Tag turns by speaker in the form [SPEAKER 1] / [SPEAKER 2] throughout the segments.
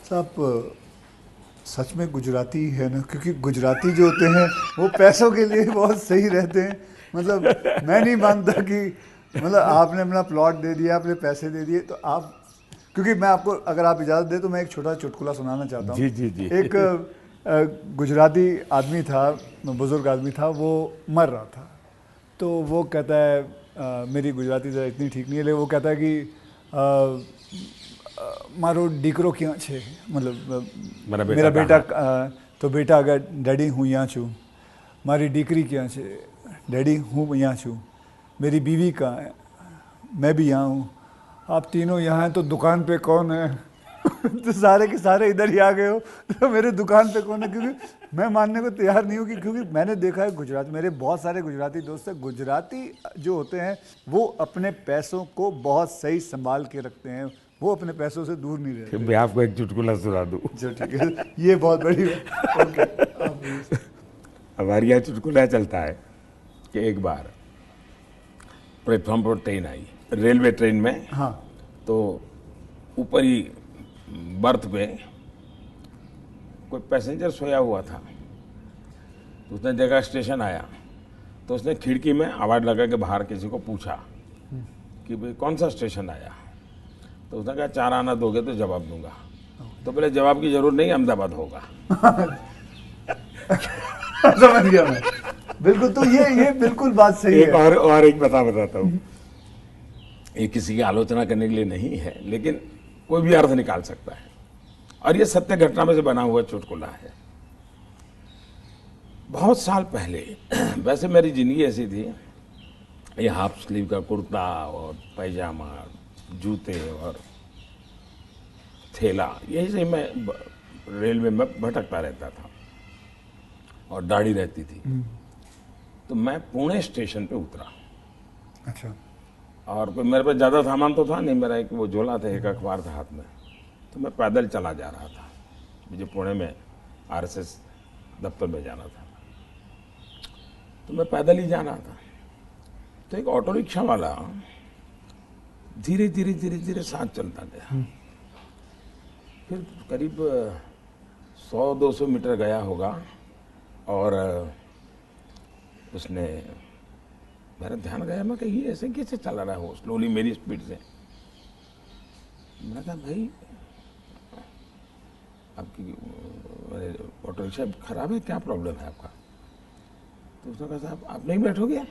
[SPEAKER 1] साहब सच में गुजराती है ना, क्योंकि गुजराती जो होते हैं वो पैसों के लिए बहुत सही रहते हैं। मतलब मैं नहीं मानता कि मतलब आपने अपना प्लॉट दे दिया, आपने पैसे दे दिए, तो आप, क्योंकि मैं आपको, अगर आप इजाज़त दें तो मैं एक छोटा चुटकुला सुनाना चाहता हूँ।
[SPEAKER 2] जी जी जी।
[SPEAKER 1] एक गुजराती आदमी था, बुज़ुर्ग आदमी था, वो मर रहा था। तो वो कहता है, मेरी गुजराती ज़रा इतनी ठीक नहीं है, लेकिन वो कहता है कि मारो દીકરો ક્યાં છે, मतलब
[SPEAKER 2] मेरा
[SPEAKER 1] मेरा
[SPEAKER 2] बेटा
[SPEAKER 1] बेटा
[SPEAKER 2] कहाँ है?
[SPEAKER 1] तो बेटा अगर डैडी हूँ यहाँ छूँ, मारी દીકરી ક્યાં છે, डैडी हूँ यहाँ छूँ, मेरी बीवी कहाँ है, मैं भी यहाँ हूँ, आप तीनों यहाँ हैं तो दुकान पे कौन है? तो सारे के सारे इधर ही आ गए हो, तो मेरे दुकान पे कौन है? क्योंकि मैं मानने को तैयार नहीं हूँ कि, क्योंकि मैंने देखा है गुजरात, मेरे बहुत सारे गुजराती दोस्त हैं, गुजराती जो होते हैं वो अपने पैसों को बहुत सही संभाल के रखते हैं, वो अपने पैसों से दूर नहीं
[SPEAKER 2] कि
[SPEAKER 1] रहते।
[SPEAKER 2] मैं आपको एक चुटकुला सुना दूँ।
[SPEAKER 1] जो ठीक है, ये बहुत बड़ी बात। ओके, आप बोलिए।
[SPEAKER 2] हमारे यहाँ चुटकुला चलता है कि एक बार प्लेटफॉर्म पर ट्रेन आई, रेलवे ट्रेन में।
[SPEAKER 1] हाँ
[SPEAKER 2] तो ऊपर ही बर्थ पे कोई पैसेंजर सोया हुआ था। तो उसने देखा स्टेशन आया, तो उसने खिड़की में आवाज़ लगा के बाहर किसी को पूछा कि भाई कौन सा स्टेशन आया। तो उसने कहा 4 आना दोगे तो जवाब दूंगा। तो बोले जवाब की जरूरत नहीं, अहमदाबाद होगा।
[SPEAKER 1] समझ गया मैं, बिल्कुल। तो ये बिल्कुल बात सही
[SPEAKER 2] एक
[SPEAKER 1] है।
[SPEAKER 2] और एक बताता हूँ। ये किसी की आलोचना करने के लिए नहीं है, लेकिन कोई भी अर्थ निकाल सकता है, और ये सत्य घटना में से बना हुआ चुटकुला है। बहुत साल पहले, वैसे मेरी जिंदगी ऐसी थी, ये हाफ स्लीव का कुर्ता और पैजामा, जूते और थैला, यही से मैं रेलवे में भटकता रहता था, और दाढ़ी रहती थी। तो मैं पुणे स्टेशन पे उतरा,
[SPEAKER 1] अच्छा,
[SPEAKER 2] और कोई मेरे पास ज़्यादा सामान तो था नहीं, मेरा एक वो झोला था, एक अखबार था हाथ में। तो मैं पैदल चला जा रहा था, मुझे पुणे में आरएसएस दफ्तर में जाना था। तो मैं पैदल ही जा रहा था, तो एक ऑटो रिक्शा वाला धीरे धीरे धीरे धीरे साथ चलता गया। फिर करीब 100-200 मीटर गया होगा, और उसने, मेरा ध्यान गया, मैं कहीं ऐसे कैसे चला रहा हो स्लोली मेरी स्पीड से। मैंने कहा भाई आपकी ऑटो रिक्शा खराब है, क्या प्रॉब्लम है आपका? तो उसने कहा साहब आप नहीं बैठोगे?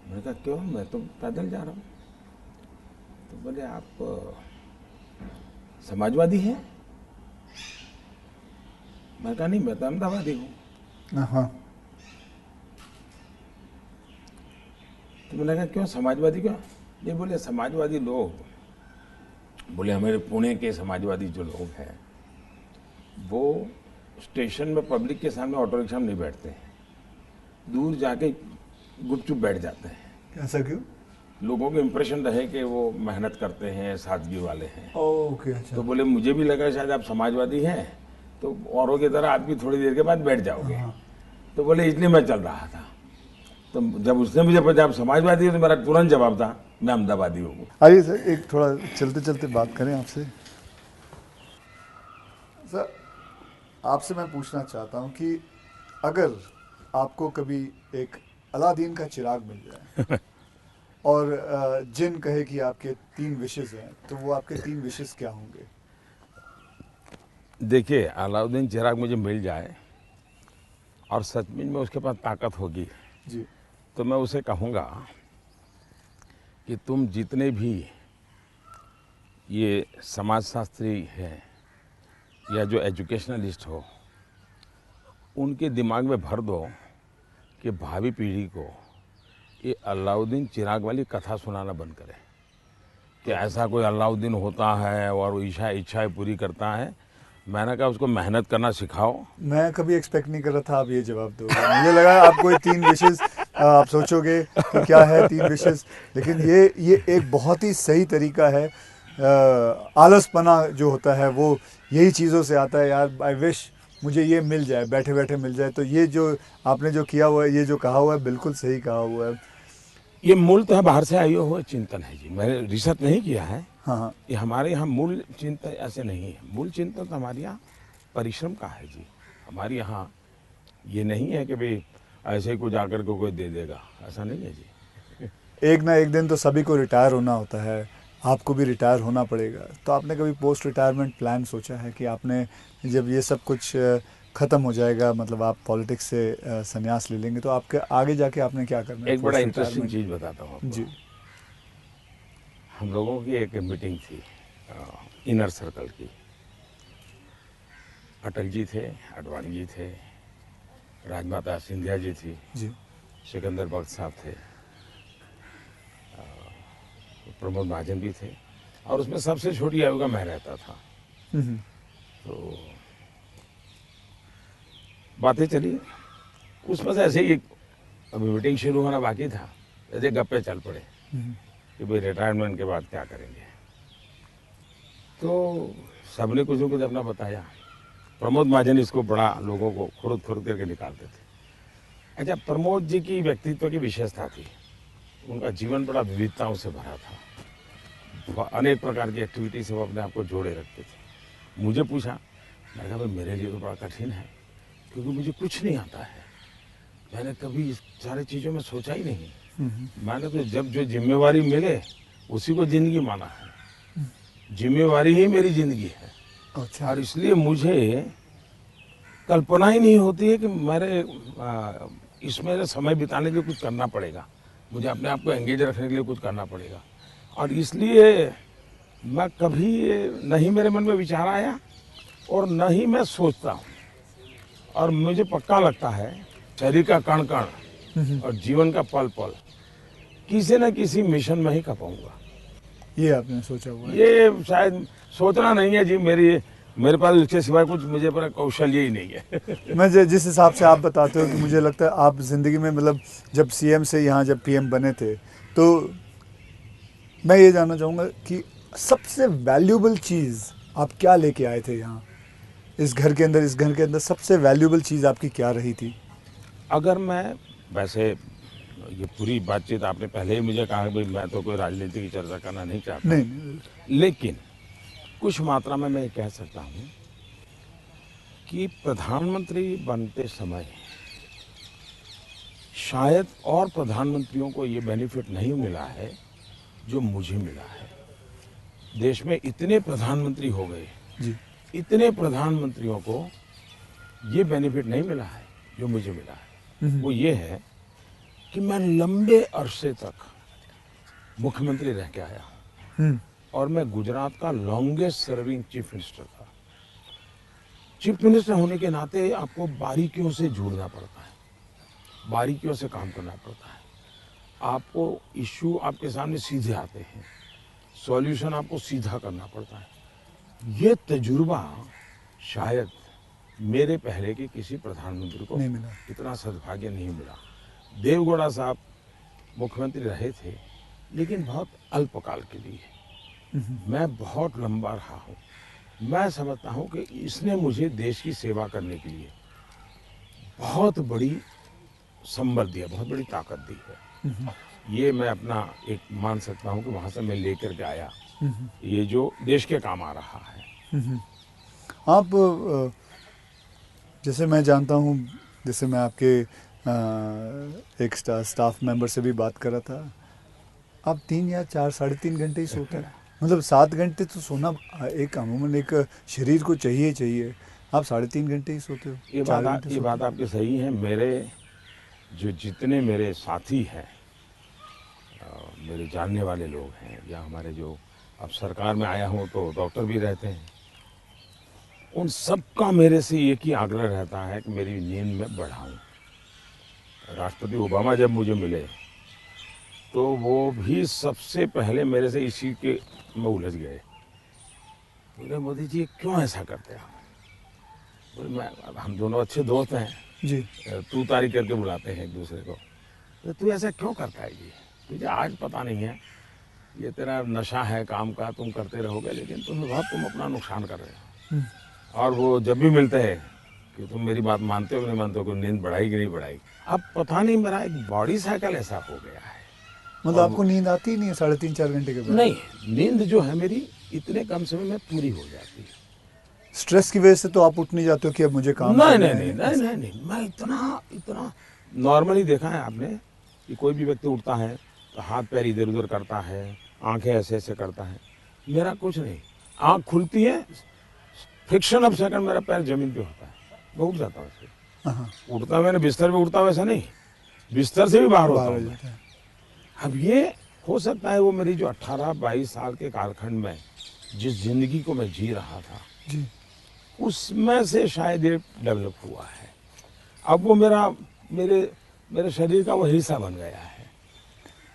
[SPEAKER 2] मैंने कहा क्यों, मैं तो पैदल जा रहा हूँ। तो बोले आप समाजवादी हैं? मैंने कहा नहीं, मैं तो अहमदाबादी हूँ।
[SPEAKER 1] हाँ,
[SPEAKER 2] तो मैंने कहा क्यों समाजवादी क्यों? ये बोले समाजवादी लोग, बोले हमारे पुणे के समाजवादी जो लोग हैं वो स्टेशन में पब्लिक के सामने ऑटो रिक्शा में नहीं बैठते हैं, दूर जाके गुपचुप बैठ जाते हैं।
[SPEAKER 1] ऐसा क्यों?
[SPEAKER 2] लोगों को इम्प्रेशन रहे कि वो मेहनत करते हैं, सादगी वाले हैं।
[SPEAKER 1] ओके, अच्छा।
[SPEAKER 2] तो बोले मुझे भी लगा शायद आप समाजवादी हैं, तो औरों की तरह आप भी थोड़ी देर के बाद बैठ जाओगे। तो बोले इसलिए मैं चल रहा था। तो जब उसने मुझे पूछा आप समाजवादी हो, तो मेरा तुरंत जवाब था मैं अहमदाबादी हूँ।
[SPEAKER 1] आइए सर, एक थोड़ा चलते चलते बात करें आपसे। सर, आपसे मैं पूछना चाहता हूँ कि अगर आपको कभी एक अलादीन का चिराग मिल जाए और जिन कहे कि आपके 3 विशेस हैं, तो वो आपके 3 विशेस क्या होंगे?
[SPEAKER 2] देखिए, अलाउद्दीन चिराग मुझे मिल जाए और सचमुच में उसके पास ताकत होगी
[SPEAKER 1] जी,
[SPEAKER 2] तो मैं उसे कहूँगा कि तुम जितने भी ये समाजशास्त्री हैं या जो एजुकेशनलिस्ट हो, उनके दिमाग में भर दो कि भावी पीढ़ी को ये अलाउद्दीन चिराग वाली कथा सुनाना बंद करें कि ऐसा कोई अलाउद्दीन होता है और वो इच्छाएं पूरी करता है। मैंने कहा उसको मेहनत करना सिखाओ।
[SPEAKER 1] मैं कभी एक्सपेक्ट नहीं कर रहा था आप ये जवाब दोगे। मुझे लगा आपको ये 3 विशेस, आप सोचोगे कि क्या है 3 विशेस, लेकिन ये एक बहुत ही सही तरीका है। आलसपना जो होता है वो यही चीज़ों से आता है। यार आई विश मुझे ये मिल जाए, बैठे बैठे मिल जाए। तो ये जो आपने जो किया हुआ है, ये जो कहा हुआ है, बिल्कुल सही कहा हुआ है।
[SPEAKER 2] ये मूलतः बाहर से आई हुआ चिंतन है जी, मैंने रिसर्च नहीं किया है,
[SPEAKER 1] हाँ हाँ।
[SPEAKER 2] ये हमारे यहाँ मूल चिंतन ऐसे नहीं है। मूल चिंतन तो हमारे यहाँ परिश्रम का है जी। हमारे यहाँ ये नहीं है कि भाई ऐसे ही कुछ आकर के कोई दे देगा, ऐसा नहीं है जी।
[SPEAKER 1] एक ना एक दिन तो सभी को रिटायर होना होता है, आपको भी रिटायर होना पड़ेगा। तो आपने कभी पोस्ट रिटायरमेंट प्लान सोचा है कि आपने जब ये सब कुछ ख़त्म हो जाएगा, मतलब आप पॉलिटिक्स से संन्यास ले लेंगे, तो आपके आगे जाके आपने क्या करना है?
[SPEAKER 2] एक बड़ा
[SPEAKER 1] पोस्ट
[SPEAKER 2] इंटरेस्टिंग
[SPEAKER 1] रिटायरमेंट।
[SPEAKER 2] चीज़ बताता हूँ आपको।
[SPEAKER 1] जी
[SPEAKER 2] हम लोगों की एक मीटिंग थी इनर सर्कल की। अटल जी थे, आडवाणी जी थे, राजमाता सिंधिया जी थी,
[SPEAKER 1] जी।
[SPEAKER 2] सिकंदर बख्त साहब थे, प्रमोद महाजन भी थे, और उसमें सबसे छोटी आयु का मैं रहता था। तो बातें चली, उसमें से ऐसे ही अभी मीटिंग शुरू होना बाकी था, ऐसे गप्पे चल पड़े कि भाई रिटायरमेंट के बाद क्या करेंगे। तो सबने कुछ न कुछ अपना बताया। प्रमोद महाजन इसको बड़ा लोगों को खुरुद खुरुद करके निकालते थे। अच्छा, प्रमोद जी की व्यक्तित्व की विशेषता थी, उनका जीवन बड़ा विविधताओं से भरा था। अनेक प्रकार की एक्टिविटी से वो अपने आप को जोड़े रखते थे। मुझे पूछा, मैंने कहा भाई मेरे लिए तो बड़ा कठिन है, क्योंकि मुझे कुछ नहीं आता है। मैंने कभी इस सारी चीज़ों में सोचा ही नहीं। मैंने तो जब जो जिम्मेवारी मिले उसी को जिंदगी माना है। जिम्मेवारी ही मेरी जिंदगी है।
[SPEAKER 1] अच्छा।
[SPEAKER 2] और इसलिए मुझे कल्पना ही नहीं होती है कि मेरे इसमें समय बिताने के लिए कुछ करना पड़ेगा, मुझे अपने आप को एंगेज रखने के लिए कुछ करना पड़ेगा। और इसलिए मैं कभी नहीं मेरे मन में विचार आया और न ही मैं सोचता हूँ। और मुझे पक्का लगता है शरीर का कण कण और जीवन का पल पल किसी न किसी मिशन में ही खपाऊंगा।
[SPEAKER 1] ये आपने सोचा हुआ है?
[SPEAKER 2] ये शायद सोचना नहीं है जी, मेरे पास इसके सिवाय कुछ मुझे पर कौशल्य ही नहीं है।
[SPEAKER 1] मैं जिस हिसाब से आप बताते हो, कि मुझे लगता है आप ज़िंदगी में, मतलब जब सीएम से यहाँ जब पीएम बने थे, तो मैं ये जानना चाहूँगा कि सबसे वैल्यूबल चीज़ आप क्या लेके आए थे यहाँ, इस घर के अंदर सबसे वैल्यूबल चीज़ आपकी क्या रही थी?
[SPEAKER 2] अगर मैं, वैसे ये पूरी बातचीत आपने पहले ही मुझे कहा कि भाई मैं तो कोई राजनीति की चर्चा करना नहीं चाहता,
[SPEAKER 1] नहीं।
[SPEAKER 2] लेकिन कुछ मात्रा में मैं ये कह सकता हूँ कि प्रधानमंत्री बनते समय शायद और प्रधानमंत्रियों को ये बेनिफिट नहीं मिला है जो मुझे मिला है। देश में इतने प्रधानमंत्री हो गए
[SPEAKER 1] जी।
[SPEAKER 2] इतने प्रधानमंत्रियों को ये बेनिफिट नहीं मिला है जो मुझे मिला है। वो ये है कि मैं लंबे अरसे तक मुख्यमंत्री रह के आया हूँ और मैं गुजरात का लॉन्गेस्ट सर्विंग चीफ मिनिस्टर था। चीफ मिनिस्टर होने के नाते आपको बारीकियों से जुड़ना पड़ता है, बारीकियों से काम करना पड़ता है। आपको इश्यू आपके सामने सीधे आते हैं, सॉल्यूशन आपको सीधा करना पड़ता है। ये तजुर्बा शायद मेरे पहले के किसी प्रधानमंत्री को
[SPEAKER 1] नहीं मिला।
[SPEAKER 2] इतना सद्भाग्य नहीं मिला। देवगौड़ा साहब मुख्यमंत्री रहे थे, लेकिन बहुत अल्पकाल के लिए। मैं बहुत लंबा रहा हूँ। मैं समझता हूँ कि इसने मुझे देश की सेवा करने के लिए बहुत बड़ी संबल दिया, बहुत बड़ी ताकत दी है। ये मैं अपना एक मान सकता हूँ कि वहाँ से मैं लेकर के आया, ये जो देश के काम आ रहा है।
[SPEAKER 1] आप जैसे मैं जानता हूँ, जैसे मैं आपके एक स्टाफ मेंबर से भी बात कर रहा था, आप 3 या 4 साढ़े 3 घंटे ही सोते हैं। मतलब 7 घंटे तो सोना एक अमूमन एक शरीर को चाहिए। आप 3.5 घंटे ही सोते हो?
[SPEAKER 2] ये बात आपकी सही है। मेरे जो जितने मेरे साथी हैं, मेरे जानने वाले लोग हैं, या हमारे जो, अब सरकार में आया हूँ तो डॉक्टर भी रहते हैं, उन सबका मेरे से एक ही आग्रह रहता है कि मेरी नींद में बढ़ाऊं। राष्ट्रपति ओबामा जब मुझे मिले तो वो भी सबसे पहले मेरे से इसी के में उलझ गए। बोले मोदी जी क्यों ऐसा करते हैं? बोले हम दोनों अच्छे दोस्त हैं
[SPEAKER 1] जी।
[SPEAKER 2] तू तारी करके बुलाते हैं एक दूसरे को। तो तू ऐसा क्यों करता है जी? तुझे आज पता नहीं है, ये तेरा नशा है काम का, तुम करते रहोगे, लेकिन तुम अपना नुकसान कर रहे हो। और वो जब भी मिलते हैं कि तुम मेरी बात मानते हो नहीं मानते हो, कि नींद बढ़ाई कि नहीं बढ़ाई। अब पता नहीं मेरा एक बॉडी साइकिल ऐसा हो गया है
[SPEAKER 1] मतलब आपको नींद आती ही नहीं है 3.5-4 घंटे के बाद?
[SPEAKER 2] नहीं, नींद जो है मेरी इतने कम समय में पूरी हो जाती है।
[SPEAKER 1] स्ट्रेस की वजह से तो आप उठ नहीं जाते हो कि अब मुझे काम
[SPEAKER 2] नहीं
[SPEAKER 1] करना
[SPEAKER 2] नहीं
[SPEAKER 1] है?
[SPEAKER 2] नहीं नहीं नहीं, मैं इतना नॉर्मली देखा है आपने कि कोई भी व्यक्ति उठता है तो हाथ पैर इधर उधर करता है, आंखें ऐसे ऐसे करता है। मेरा कुछ नहीं, आंख खुलती है, फ्रिक्शन ऑफ सेकंड मेरा पैर जमीन पे होता है, मैं उठ जाता हूँ उससे।
[SPEAKER 1] हाँ,
[SPEAKER 2] उठता मैंने बिस्तर पे उठता वैसा नहीं, बिस्तर से भी बाहर होता
[SPEAKER 1] बाहर
[SPEAKER 2] हूँ
[SPEAKER 1] हो
[SPEAKER 2] मैं।
[SPEAKER 1] जाता है।
[SPEAKER 2] अब ये हो सकता है वो मेरी जो 18-22 साल के कालखंड में जिस जिंदगी को मैं जी रहा था
[SPEAKER 1] जी।
[SPEAKER 2] उसमें से शायद ये डेवलप हुआ है। अब वो मेरे शरीर का वो हिस्सा बन गया है।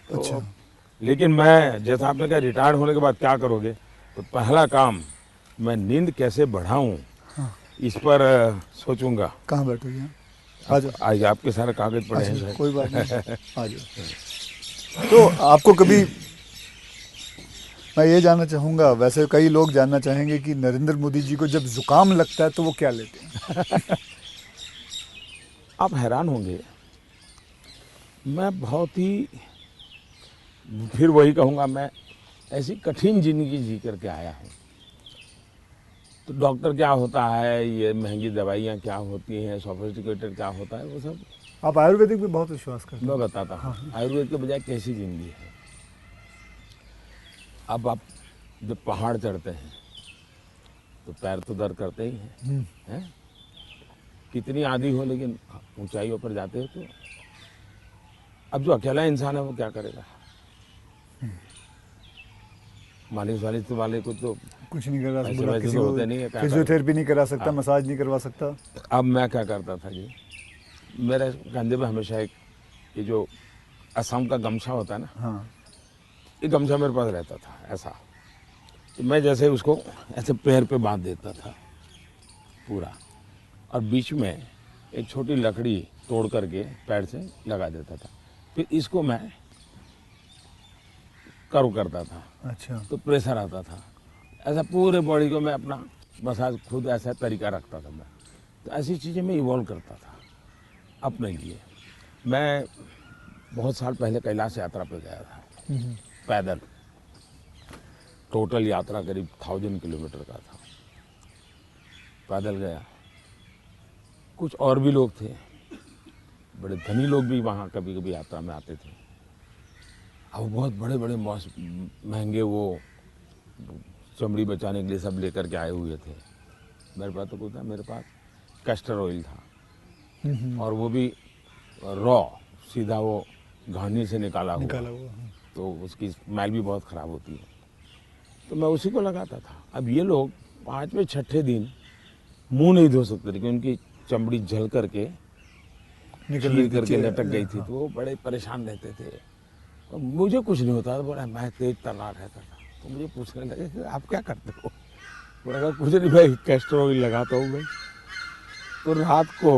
[SPEAKER 2] तो
[SPEAKER 1] अच्छा।
[SPEAKER 2] लेकिन मैं, जैसा आपने कहा रिटायर्ड होने के बाद क्या करोगे, तो पहला काम मैं नींद कैसे बढ़ाऊं
[SPEAKER 1] हाँ।
[SPEAKER 2] इस पर सोचूंगा।
[SPEAKER 1] कहाँ बैठोगे आप? आ जाओ।
[SPEAKER 2] आज आपके सारे कागज पड़े हैं
[SPEAKER 1] अच्छा,
[SPEAKER 2] शायद।
[SPEAKER 1] कोई बात नहीं, आ जाओ। तो आपको कभी, मैं ये जानना चाहूँगा, वैसे कई लोग जानना चाहेंगे कि नरेंद्र मोदी जी को जब जुकाम लगता है तो वो क्या लेते हैं?
[SPEAKER 2] आप हैरान होंगे, मैं बहुत ही, फिर वही कहूँगा, मैं ऐसी कठिन जिंदगी जी करके आया हूँ। तो डॉक्टर क्या होता है, ये महंगी दवाइयाँ क्या होती हैं, सोफिस्टिकेटेड क्या होता है, वो सब
[SPEAKER 1] आप आयुर्वेदिक पे बहुत विश्वास करते
[SPEAKER 2] मैं
[SPEAKER 1] हैं?
[SPEAKER 2] बताता हूँ। आयुर्वेद के बजाय कैसी जिंदगी है। अब आप जब पहाड़ चढ़ते हैं तो पैर तो दर्द करते ही हैं, कितनी आदि हो, लेकिन ऊंचाइयों पर जाते हो तो अब जो अकेला इंसान है वो क्या करेगा। मालिश वालिश वाले को तो
[SPEAKER 1] कुछ नहीं कर रहा,
[SPEAKER 2] ऐसे
[SPEAKER 1] बोला
[SPEAKER 2] वैसे
[SPEAKER 1] किसी
[SPEAKER 2] तो
[SPEAKER 1] को
[SPEAKER 2] होते नहीं है, क्या
[SPEAKER 1] फिजियोथेरेपी नहीं करा सकता,
[SPEAKER 2] हाँ।
[SPEAKER 1] मसाज नहीं करवा सकता?
[SPEAKER 2] अब मैं क्या करता था जी, मेरे कंधे पे हमेशा एक ये जो असम का गमछा होता है ना,
[SPEAKER 1] हाँ।
[SPEAKER 2] ये गमछा मेरे पास रहता था ऐसा। तो मैं जैसे उसको ऐसे पैर पे बांध देता था पूरा, और बीच में एक छोटी लकड़ी तोड़ करके पैर से लगा देता था, फिर इसको मैं कर्व करता था
[SPEAKER 1] अच्छा।
[SPEAKER 2] तो प्रेशर आता था। ऐसा पूरे बॉडी को मैं अपना मसाज खुद ऐसा तरीका रखता था मैं। तो ऐसी चीज़ें मैं इवॉल्व करता था अपने लिए। मैं बहुत साल पहले कैलाश यात्रा पे गया था पैदल, टोटल यात्रा करीब 1000 किलोमीटर का था, पैदल गया। कुछ और भी लोग थे, बड़े धनी लोग भी वहाँ कभी कभी यात्रा में आते थे। अब बहुत बड़े बड़े महंगे वो चमड़ी बचाने के लिए सब लेकर के आए हुए थे। मेरे पास तो कुछ था, मेरे पास कैस्टर ऑयल था, और वो भी रॉ, सीधा वो घानी से निकाला हुआ,
[SPEAKER 1] हाँ।
[SPEAKER 2] तो उसकी स्मेल भी बहुत ख़राब होती है। तो मैं उसी को लगाता था। अब ये लोग 5वें 6ठे दिन मुंह नहीं धो सकते थे, क्योंकि उनकी चमड़ी जल करके चीर करके लटक गई थी, तो वो बड़े परेशान रहते थे। और मुझे कुछ नहीं होता था, बड़ा मैं तेज तर्रार रहता था। तो मुझे पूछने लगे कि आप क्या करते हो? मैंने कहा कुछ नहीं भाई, कैस्टर ऑयल लगाता हूँ मैं। तो रात को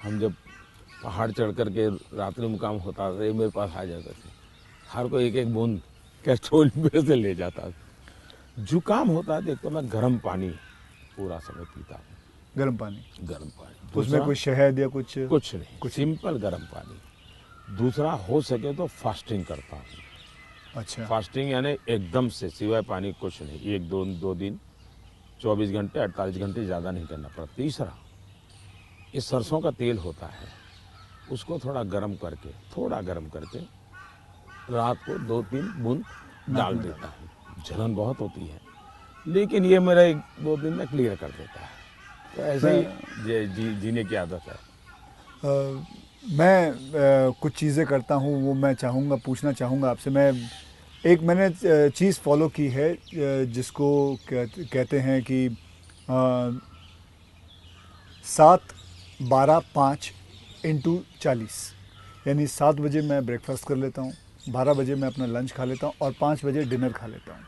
[SPEAKER 2] हम जब पहाड़ चढ़ करके रात्रि मुकाम होता था, ये मेरे पास आ जाते थे, हर को एक एक बूंद कैस्टर ऑयल मेरे से ले जाता था। जुकाम होता है तो मैं गर्म पानी पूरा समय पीता हूँ।
[SPEAKER 1] गर्म पानी?
[SPEAKER 2] गर्म पानी,
[SPEAKER 1] उसमें
[SPEAKER 2] दूसरा
[SPEAKER 1] कोई शहद या कुछ?
[SPEAKER 2] कुछ नहीं, सिंपल गर्म पानी। दूसरा, हो सके तो फास्टिंग करता हूँ।
[SPEAKER 1] अच्छा।
[SPEAKER 2] फास्टिंग यानी एकदम से सिवाय पानी कुछ नहीं, 1-2 दिन, 24 घंटे 48 घंटे, ज़्यादा नहीं करना पड़ता। तीसरा, ये सरसों का तेल होता है, उसको थोड़ा गर्म करके रात को 2-3 बूंद डाल देता हूँ। जलन बहुत होती है, लेकिन ये मेरा 1-2 दिन में क्लियर कर देता है। तो ऐसे ही जीने की आदत है।
[SPEAKER 1] मैं कुछ चीज़ें करता हूँ, वो मैं चाहूँगा, पूछना चाहूँगा आपसे। मैंने चीज़ फॉलो की है, जिसको कहते हैं कि 7-12-5 × 40, यानी 7 बजे मैं ब्रेकफास्ट कर लेता हूँ, 12 बजे मैं अपना लंच खा लेता हूँ, और 5 बजे डिनर खा लेता हूँ।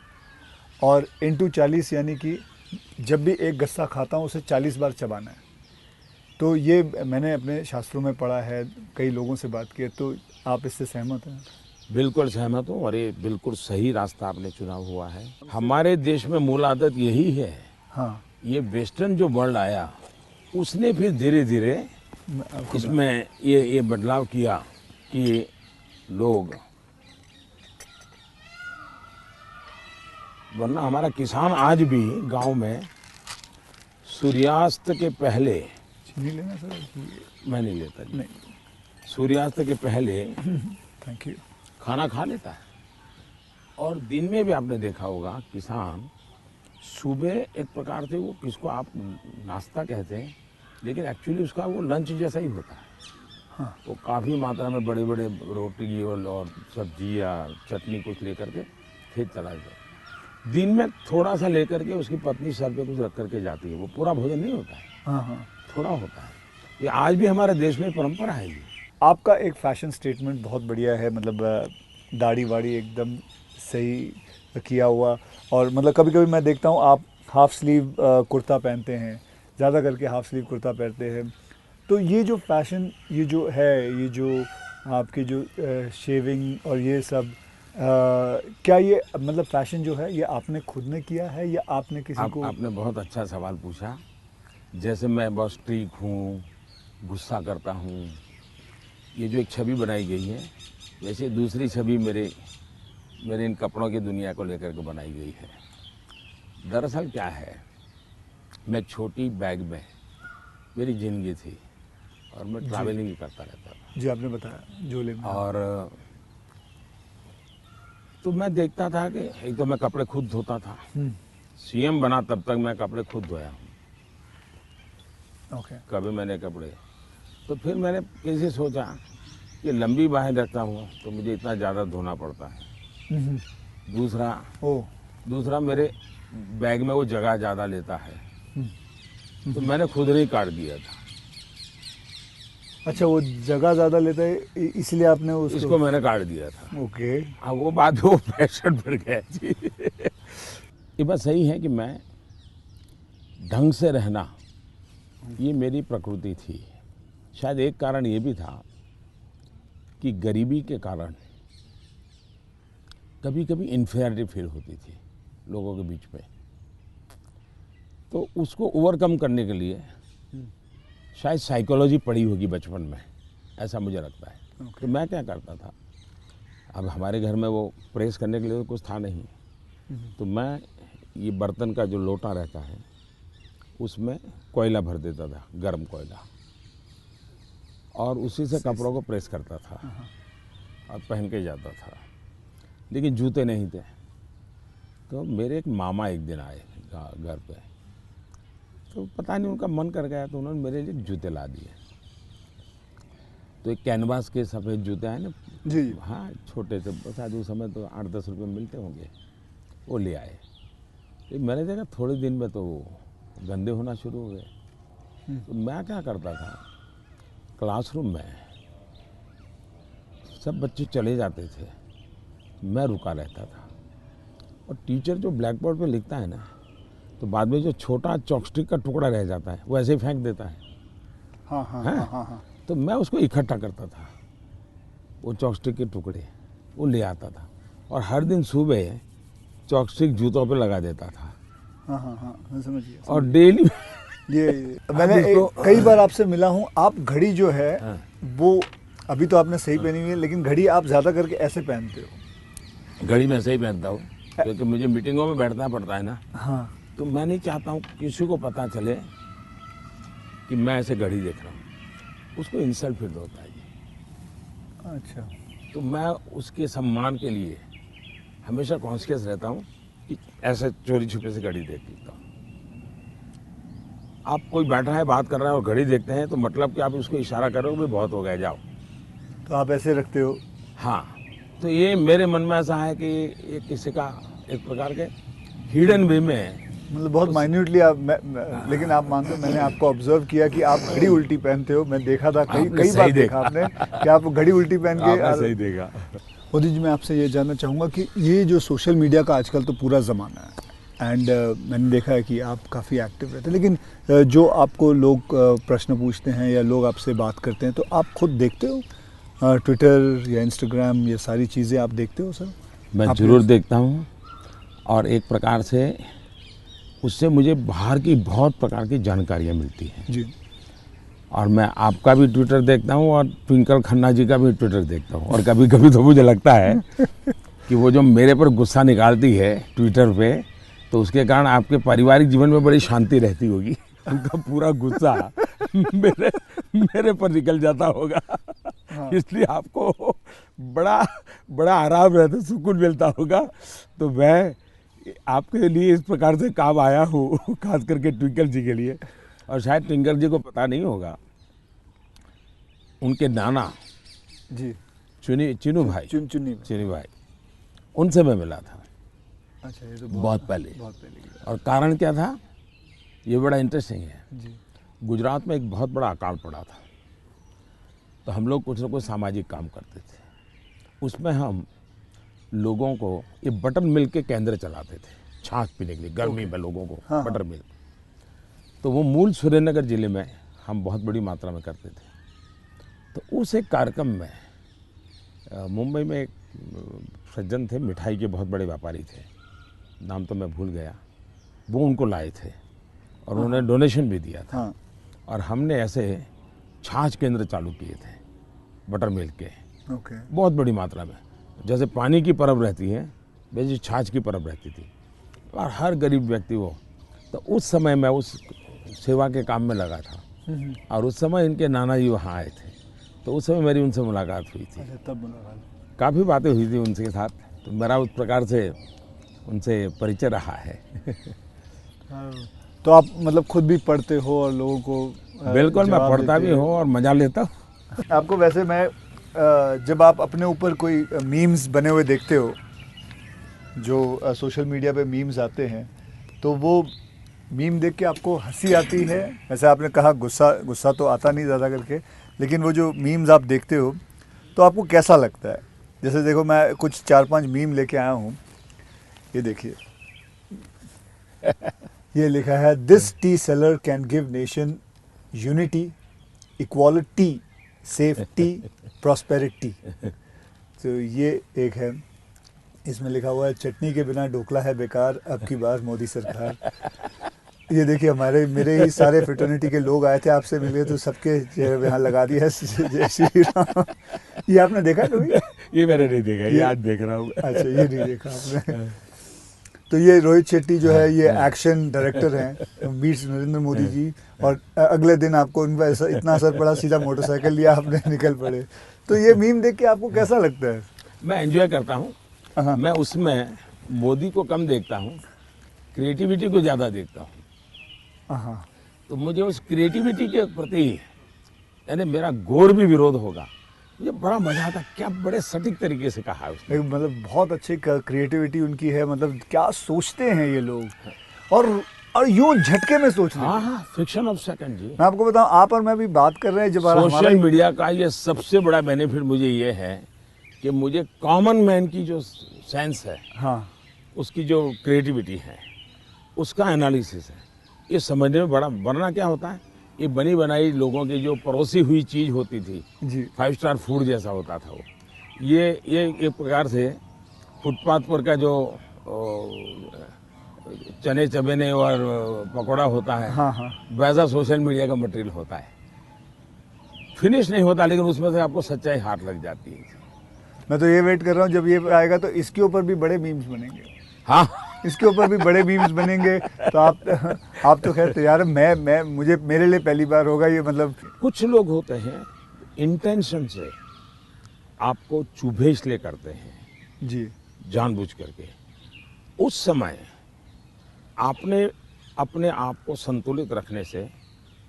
[SPEAKER 1] और × 40 यानी कि जब भी एक गस्सा खाता हूँ उसे 40 बार चबाना है। तो ये मैंने अपने शास्त्रों में पढ़ा है, कई लोगों से बात की है, तो आप इससे सहमत हैं?
[SPEAKER 2] बिल्कुल सहमत हूँ, और ये बिल्कुल सही रास्ता आपने चुना हुआ है। हमारे देश में मूल आदत यही है।
[SPEAKER 1] हाँ।
[SPEAKER 2] ये वेस्टर्न जो वर्ल्ड आया, उसने फिर धीरे धीरे इसमें ये बदलाव किया कि लोग वरना हमारा किसान आज भी गांव में सूर्यास्त के पहले,
[SPEAKER 1] चीनी लेना सर?
[SPEAKER 2] मैं नहीं लेता जी,
[SPEAKER 1] नहीं,
[SPEAKER 2] सूर्यास्त के पहले
[SPEAKER 1] थैंक यू।
[SPEAKER 2] खाना खा लेता है। और दिन में भी आपने देखा होगा किसान सुबह एक प्रकार से, वो किसको आप नाश्ता कहते हैं, लेकिन एक्चुअली उसका वो लंच जैसा ही होता है।
[SPEAKER 1] हाँ।
[SPEAKER 2] वो काफ़ी मात्रा में बड़े बड़े रोटी और सब्जी या चटनी कुछ लेकर के खेत चला जाता है। दिन में थोड़ा सा लेकर के उसकी पत्नी सर पे कुछ रख करके जाती है। वो पूरा भोजन नहीं होता है,
[SPEAKER 1] हाँ हाँ।
[SPEAKER 2] थोड़ा होता है। ये आज भी हमारे देश में परंपरा है ये।
[SPEAKER 1] आपका एक फैशन स्टेटमेंट बहुत बढ़िया है, मतलब दाढ़ी वाड़ी एकदम सही किया हुआ। और मतलब कभी कभी मैं देखता हूँ आप हाफ स्लीव कुर्ता पहनते हैं, ज़्यादा करके हाफ स्लीव कुर्ता पहनते हैं। तो ये जो फैशन, ये जो है, ये जो आपकी जो शेविंग और ये सब, क्या ये मतलब फैशन जो है ये आपने खुद ने किया है या आपने किसी को?
[SPEAKER 2] आपने बहुत अच्छा सवाल पूछा। जैसे मैं बहुत स्ट्रीक हूँ, गुस्सा करता हूँ, ये जो एक छवि बनाई गई है, वैसे दूसरी छवि मेरे इन कपड़ों की दुनिया को लेकर के बनाई गई है। दरअसल क्या है, मैं छोटी बैग में मेरी ज़िंदगी थी और मैं ट्रैवलिंग करता रहता था।
[SPEAKER 1] जी, आपने बताया झोले में।
[SPEAKER 2] और तो मैं देखता था कि एक तो मैं कपड़े खुद धोता था। सीएम बना तब तक मैं कपड़े खुद धोया हूँ।
[SPEAKER 1] ओके।
[SPEAKER 2] कभी मैंने कपड़े, तो फिर मैंने कैसे सोचा कि लंबी बाहें रखता हूँ तो मुझे इतना ज़्यादा धोना पड़ता है। दूसरा मेरे बैग में वो जगह ज़्यादा लेता है, तो मैंने खुद नहीं काट दिया था।
[SPEAKER 1] अच्छा, वो जगह ज़्यादा लेता है इसलिए आपने
[SPEAKER 2] इसको मैंने काट दिया था।
[SPEAKER 1] ओके।
[SPEAKER 2] अब वो बात वो फैशन पर गया जी। ये बात सही है कि मैं ढंग से रहना, ये मेरी प्रकृति थी। शायद एक कारण ये भी था कि गरीबी के कारण कभी कभी इन्फीरियरिटी फील होती थी लोगों के बीच में। तो उसको ओवरकम करने के लिए शायद साइकोलॉजी पढ़ी होगी बचपन में, ऐसा मुझे लगता है। तो मैं क्या करता था, अब हमारे घर में वो प्रेस करने के लिए तो कुछ था नहीं, तो मैं ये बर्तन का जो लोटा रहता है उसमें कोयला भर देता था, गर्म कोयला, और उसी से कपड़ों को प्रेस करता था और पहन के जाता था। लेकिन जूते नहीं थे। तो मेरे एक मामा एक दिन आए घर पे, तो पता नहीं उनका मन कर गया तो उन्होंने मेरे लिए जूते ला दिए। तो एक कैनवास के सफ़ेद जूते आए ना
[SPEAKER 1] जी,
[SPEAKER 2] हाँ, छोटे से, शायद उस समय तो 8-10 रुपये मिलते होंगे, वो ले आए। तो मैंने देखा थोड़े दिन में तो वो गंदे होना शुरू हो गए। तो मैं क्या करता था, क्लासरूम में सब बच्चे चले जाते थे, मैं रुका रहता था, और टीचर जो ब्लैक बोर्ड पे लिखता है ना, तो बाद में जो छोटा चॉपस्टिक का टुकड़ा रह जाता है वो ऐसे ही फेंक देता है।
[SPEAKER 1] हाँ हाँ हाँ हाँ हाँ।
[SPEAKER 2] तो मैं उसको इकट्ठा करता था, वो चॉपस्टिक के टुकड़े वो ले आता था, और हर दिन सुबह चॉपस्टिक जूतों पे लगा देता था।
[SPEAKER 1] हाँ हाँ हाँ, मैं समझ गया।
[SPEAKER 2] और डेली
[SPEAKER 1] ये मैंने कई बार आपसे मिला हूँ, आप घड़ी जो है वो अभी तो आपने सही पहनी हुई है, लेकिन घड़ी आप ज़्यादा करके ऐसे पहनते हो।
[SPEAKER 2] घड़ी मैं सही पहनता हूँ क्योंकि मुझे मीटिंगों में बैठना पड़ता है ना।
[SPEAKER 1] हाँ।
[SPEAKER 2] तो मैं नहीं चाहता हूँ किसी को पता चले कि मैं ऐसे घड़ी देख रहा हूँ, उसको इंसल्ट फील होता है जी।
[SPEAKER 1] अच्छा।
[SPEAKER 2] तो मैं उसके सम्मान के लिए हमेशा कॉन्शियस रहता हूँ कि ऐसे चोरी छुपे से घड़ी देख लेता हूँ। आप कोई बैठा है बात कर रहा है और घड़ी देखते हैं तो मतलब कि आप उसको इशारा करोगे भी बहुत हो गया जाओ,
[SPEAKER 1] तो आप ऐसे रखते हो?
[SPEAKER 2] हाँ। तो ये मेरे मन में ऐसा है कि ये किसी का एक प्रकार के हिडन वे में,
[SPEAKER 1] मतलब बहुत माइन्यूटली आप लेकिन आप मानते हो, मैंने आपको ऑब्जर्व किया कि आप घड़ी उल्टी पहनते हो। मैं देखा था कई बार देखा आपने कि आप घड़ी उल्टी पहन के।
[SPEAKER 2] आपने सही देखा।
[SPEAKER 1] मोदी जी, मैं आपसे ये जानना चाहूँगा कि ये जो सोशल मीडिया का आजकल तो पूरा ज़माना है, एंड मैंने देखा है कि आप काफ़ी एक्टिव रहते हैं, लेकिन जो आपको लोग प्रश्न पूछते हैं या लोग आपसे बात करते हैं, तो आप खुद देखते हो ट्विटर या इंस्टाग्राम, ये सारी चीज़ें आप देखते हो सर?
[SPEAKER 2] मैं ज़रूर देखता हूँ, और एक प्रकार से उससे मुझे बाहर की बहुत प्रकार की जानकारियाँ मिलती हैं
[SPEAKER 1] जी।
[SPEAKER 2] और मैं आपका भी ट्विटर देखता हूँ और ट्विंकल खन्ना जी का भी ट्विटर देखता हूँ, और कभी कभी तो मुझे लगता है कि वो जो मेरे पर गुस्सा निकालती है ट्विटर पे, तो उसके कारण आपके पारिवारिक जीवन में बड़ी शांति रहती होगी। उनका पूरा गुस्सा मेरे मेरे पर निकल जाता होगा।
[SPEAKER 1] हाँ।
[SPEAKER 2] इसलिए आपको बड़ा बड़ा आराम रहता, सुकून मिलता होगा। तो मैं आपके लिए इस प्रकार से काम आया हूँ, खास करके ट्विंकल जी के लिए। और शायद ट्विंकल जी को पता नहीं होगा, उनके नाना
[SPEAKER 1] जी।
[SPEAKER 2] चिनू भाई,
[SPEAKER 1] चुन्नी में।
[SPEAKER 2] चिनू भाई, उनसे मैं मिला था
[SPEAKER 1] अच्छा, ये तो
[SPEAKER 2] बहुत पहले।
[SPEAKER 1] बहुत पहले की बात।
[SPEAKER 2] और कारण क्या था, ये बड़ा इंटरेस्टिंग है।
[SPEAKER 1] जी।
[SPEAKER 2] गुजरात में एक बहुत बड़ा अकाल पड़ा था, तो हम लोग कुछ न कुछ सामाजिक काम करते थे। उसमें हम लोगों को ये बटर मिल्क के केंद्र चलाते थे, छाछ पीने के लिए गर्मी में लोगों को।
[SPEAKER 1] हाँ,
[SPEAKER 2] बटर मिल्क, तो वो मूल सुरेंद्रनगर जिले में हम बहुत बड़ी मात्रा में करते थे। तो उस एक कार्यक्रम में मुंबई में एक सज्जन थे, मिठाई के बहुत बड़े व्यापारी थे, नाम तो मैं भूल गया, वो उनको लाए थे और उन्होंने डोनेशन भी दिया था।
[SPEAKER 1] हाँ।
[SPEAKER 2] और हमने ऐसे छाछ केंद्र चालू किए थे बटर मिल्क के,
[SPEAKER 1] ओके।
[SPEAKER 2] बहुत बड़ी मात्रा में। जैसे पानी की परब रहती है, वैसे छाछ की परब रहती थी, और हर गरीब व्यक्ति वो। तो उस समय मैं उस सेवा के काम में लगा था, और उस समय इनके नाना जी वहाँ आए थे, तो उस समय मेरी उनसे मुलाकात हुई थी।
[SPEAKER 1] अच्छा, तब मुलाकात।
[SPEAKER 2] काफ़ी बातें हुई थी उनके साथ, तो मेरा उस प्रकार से उनसे परिचय रहा है।
[SPEAKER 1] हाँ, तो आप मतलब खुद भी पढ़ते हो और लोगों को
[SPEAKER 2] बिल्कुल, मैं
[SPEAKER 1] जवाब
[SPEAKER 2] पढ़ता
[SPEAKER 1] देते
[SPEAKER 2] भी
[SPEAKER 1] हो।
[SPEAKER 2] हूँ और मज़ा लेता हूँ।
[SPEAKER 1] आपको वैसे मैं जब आप अपने ऊपर कोई मीम्स बने हुए देखते हो, जो सोशल मीडिया पे मीम्स आते हैं, तो वो मीम देख के आपको हंसी आती है? वैसे आपने कहा गुस्सा तो आता नहीं ज़्यादा करके, लेकिन वो जो मीम्स आप देखते हो तो आपको कैसा लगता है? जैसे देखो, मैं कुछ 4-5 मीम लेके आया हूँ, ये देखिए। ये लिखा है, this T seller can give nation unity, equality, safety, prosperity. तो ये एक है। इसमें लिखा हुआ है, चटनी के बिना ढोकला है बेकार, अब की बार मोदी सरकार। ये देखिए, मेरे ही सारे फ्रेटर्निटी के लोग आए थे आपसे मिले, तो सबके चेहरे पे यहाँ लगा दिया है जय श्री राम। ये आपने देखा कभी?
[SPEAKER 2] ये मैंने नहीं देखा, ये आज देख रहा हूँ।
[SPEAKER 1] अच्छा, ये नहीं देखा आपने। तो ये रोहित शेट्टी जो है, ये एक्शन डायरेक्टर हैं, मीट्स नरेंद्र मोदी जी, और अगले दिन आपको उन पर इतना असर पड़ा, सीधा मोटरसाइकिल लिया आपने, निकल पड़े। तो ये मीम देख के आपको कैसा लगता है?
[SPEAKER 2] मैं एंजॉय करता हूँ।
[SPEAKER 1] हाँ।
[SPEAKER 2] मैं उसमें मोदी को कम देखता हूँ, क्रिएटिविटी को ज़्यादा देखता हूँ।
[SPEAKER 1] हाँ।
[SPEAKER 2] तो मुझे उस क्रिएटिविटी के प्रति, यानी मेरा घोर भी विरोध होगा, मुझे बड़ा मजा आता। क्या बड़े सटीक तरीके से कहा है उसने।
[SPEAKER 1] मतलब बहुत अच्छी क्रिएटिविटी उनकी है, मतलब क्या सोचते हैं ये लोग, और यूं झटके में सोचते हैं।
[SPEAKER 2] हाँ हाँ, फ्रिक्शन ऑफ सेकंड जी।
[SPEAKER 1] मैं आपको बताऊं, आप और मैं भी बात कर रहे हैं, जब हमारा
[SPEAKER 2] सोशल मीडिया का ये सबसे बड़ा बेनिफिट मुझे ये है कि मुझे कॉमन मैन की जो सेंस है,
[SPEAKER 1] हाँ,
[SPEAKER 2] उसकी जो क्रिएटिविटी है, उसका एनालिसिस है, ये समझने में बड़ा। वरना क्या होता है, ये बनी बनाई लोगों की जो परोसी हुई चीज़ होती थी,
[SPEAKER 1] जी।
[SPEAKER 2] 5 स्टार फूड जैसा होता था वो, ये एक प्रकार से फुटपाथ पर का जो चने चबेने और पकौड़ा होता है,
[SPEAKER 1] हाँ हाँ,
[SPEAKER 2] वैसा सोशल मीडिया का मटेरियल होता है। फिनिश नहीं होता, लेकिन उसमें से आपको सच्चाई हाथ लग जाती है।
[SPEAKER 1] मैं तो ये वेट कर रहा हूँ, जब ये आएगा तो इसके ऊपर भी बड़े मीम्स बनेंगे।
[SPEAKER 2] हाँ,
[SPEAKER 1] इसके ऊपर भी बड़े मीम्स बनेंगे। तो आप तो खैर तैयार है। मेरे लिए पहली बार होगा ये, मतलब।
[SPEAKER 2] कुछ लोग होते हैं इंटेंशन से आपको चुभे इसलिए करते हैं,
[SPEAKER 1] जी।
[SPEAKER 2] जानबूझ करके। उस समय आपने अपने आप को संतुलित रखने से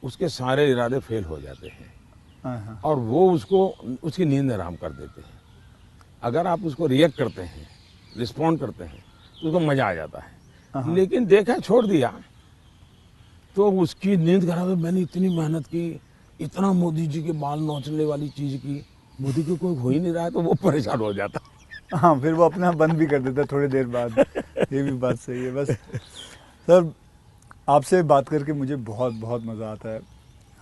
[SPEAKER 2] उसके सारे इरादे फेल हो जाते हैं,
[SPEAKER 1] हाँ।
[SPEAKER 2] और वो उसकी नींद हराम कर देते हैं। अगर आप उसको रिएक्ट करते हैं, रिस्पॉन्ड करते हैं, तो उसको मज़ा आ जाता है। लेकिन देखा छोड़ दिया तो उसकी नींद खराब है। मैंने इतनी मेहनत की, इतना मोदी जी के बाल नोचने वाली चीज़ की, मोदी को कोई हो ही नहीं रहा है, तो वो परेशान हो जाता।
[SPEAKER 1] हाँ, फिर वो अपना बंद भी कर देता है थोड़ी देर बाद। ये भी बात सही है। बस सर, आपसे बात करके मुझे बहुत बहुत मज़ा आता है।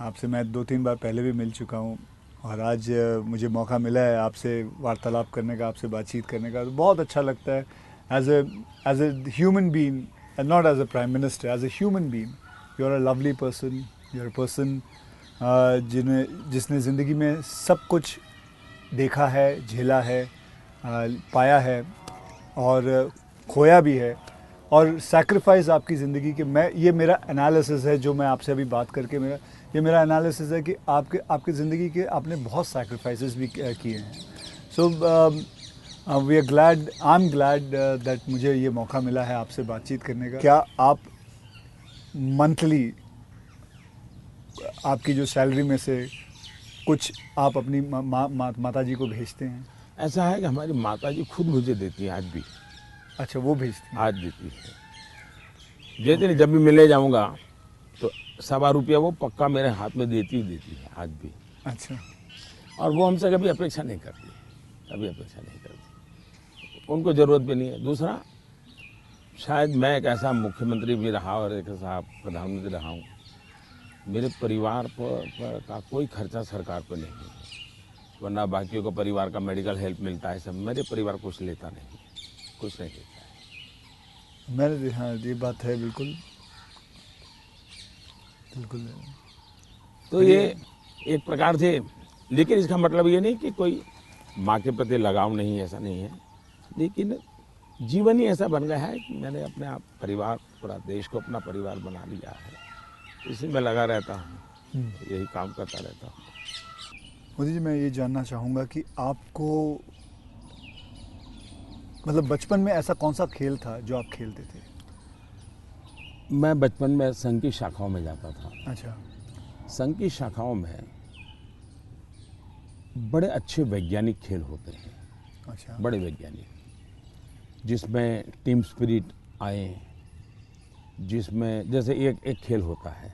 [SPEAKER 1] आपसे मैं 2-3 बार पहले भी मिल चुका हूँ, और आज मुझे मौका मिला है आपसे वार्तालाप करने का, आपसे बातचीत करने का, तो बहुत अच्छा लगता है। As a human being, and not as a prime minister, as a human being, you are a lovely person. You are a person जिसने ज़िंदगी में सब कुछ देखा है, झेला है, पाया है, और खोया भी है, और सैक्रिफाइस आपकी ज़िंदगी के, मैं ये मेरा एनालिसिस है जो मैं आपसे अभी बात करके मेरा एनालिसिस है कि आपकी ज़िंदगी के आपने बहुत सैक्रिफाइसेस भी किए हैं. So we are glad, I am glad that मुझे ये मौका मिला है आपसे बातचीत करने का. क्या आप मंथली आपकी जो सैलरी में से कुछ आप अपनी माता जी को भेजते हैं?
[SPEAKER 2] ऐसा है कि हमारी माता जी खुद मुझे देती हैं आज भी,
[SPEAKER 1] अच्छा, वो भेजती हैं.
[SPEAKER 2] आज देती है, देती नहीं, जब भी मिलने जाऊंगा तो ₹1.25 वो पक्का मेरे हाथ में देती है आज भी.
[SPEAKER 1] अच्छा.
[SPEAKER 2] और वो हमसे कभी अपेक्षा नहीं करती, कभी अपेक्षा नहीं करती, उनको ज़रूरत भी नहीं है. दूसरा, शायद मैं एक ऐसा मुख्यमंत्री भी रहा और एक ऐसा प्रधानमंत्री रहा हूँ, मेरे परिवार पर का कोई खर्चा सरकार पर नहीं है, वरना बाकियों को परिवार का मेडिकल हेल्प मिलता है सब, मेरे परिवार कुछ लेता नहीं, कुछ नहीं लेता है.
[SPEAKER 1] मैंने, हाँ, ये बात है, बिल्कुल बिल्कुल.
[SPEAKER 2] तो ये एक प्रकार से, लेकिन इसका मतलब ये नहीं कि कोई माँ के प्रति लगाव नहीं है, ऐसा नहीं है, लेकिन जीवन ही ऐसा बन गया है कि मैंने अपने आप परिवार, पूरा देश को अपना परिवार बना लिया है, इसी में लगा रहता हूँ, यही काम करता रहता हूँ.
[SPEAKER 1] मोदी जी, मैं ये जानना चाहूँगा कि आपको, मतलब बचपन में ऐसा कौन सा खेल था जो आप खेलते थे?
[SPEAKER 2] मैं बचपन में संघ की शाखाओं में जाता था.
[SPEAKER 1] अच्छा.
[SPEAKER 2] संघ की शाखाओं में बड़े अच्छे वैज्ञानिक खेल होते हैं.
[SPEAKER 1] अच्छा.
[SPEAKER 2] बड़े वैज्ञानिक, जिसमें टीम स्पिरिट आए, जिसमें जैसे एक खेल होता है,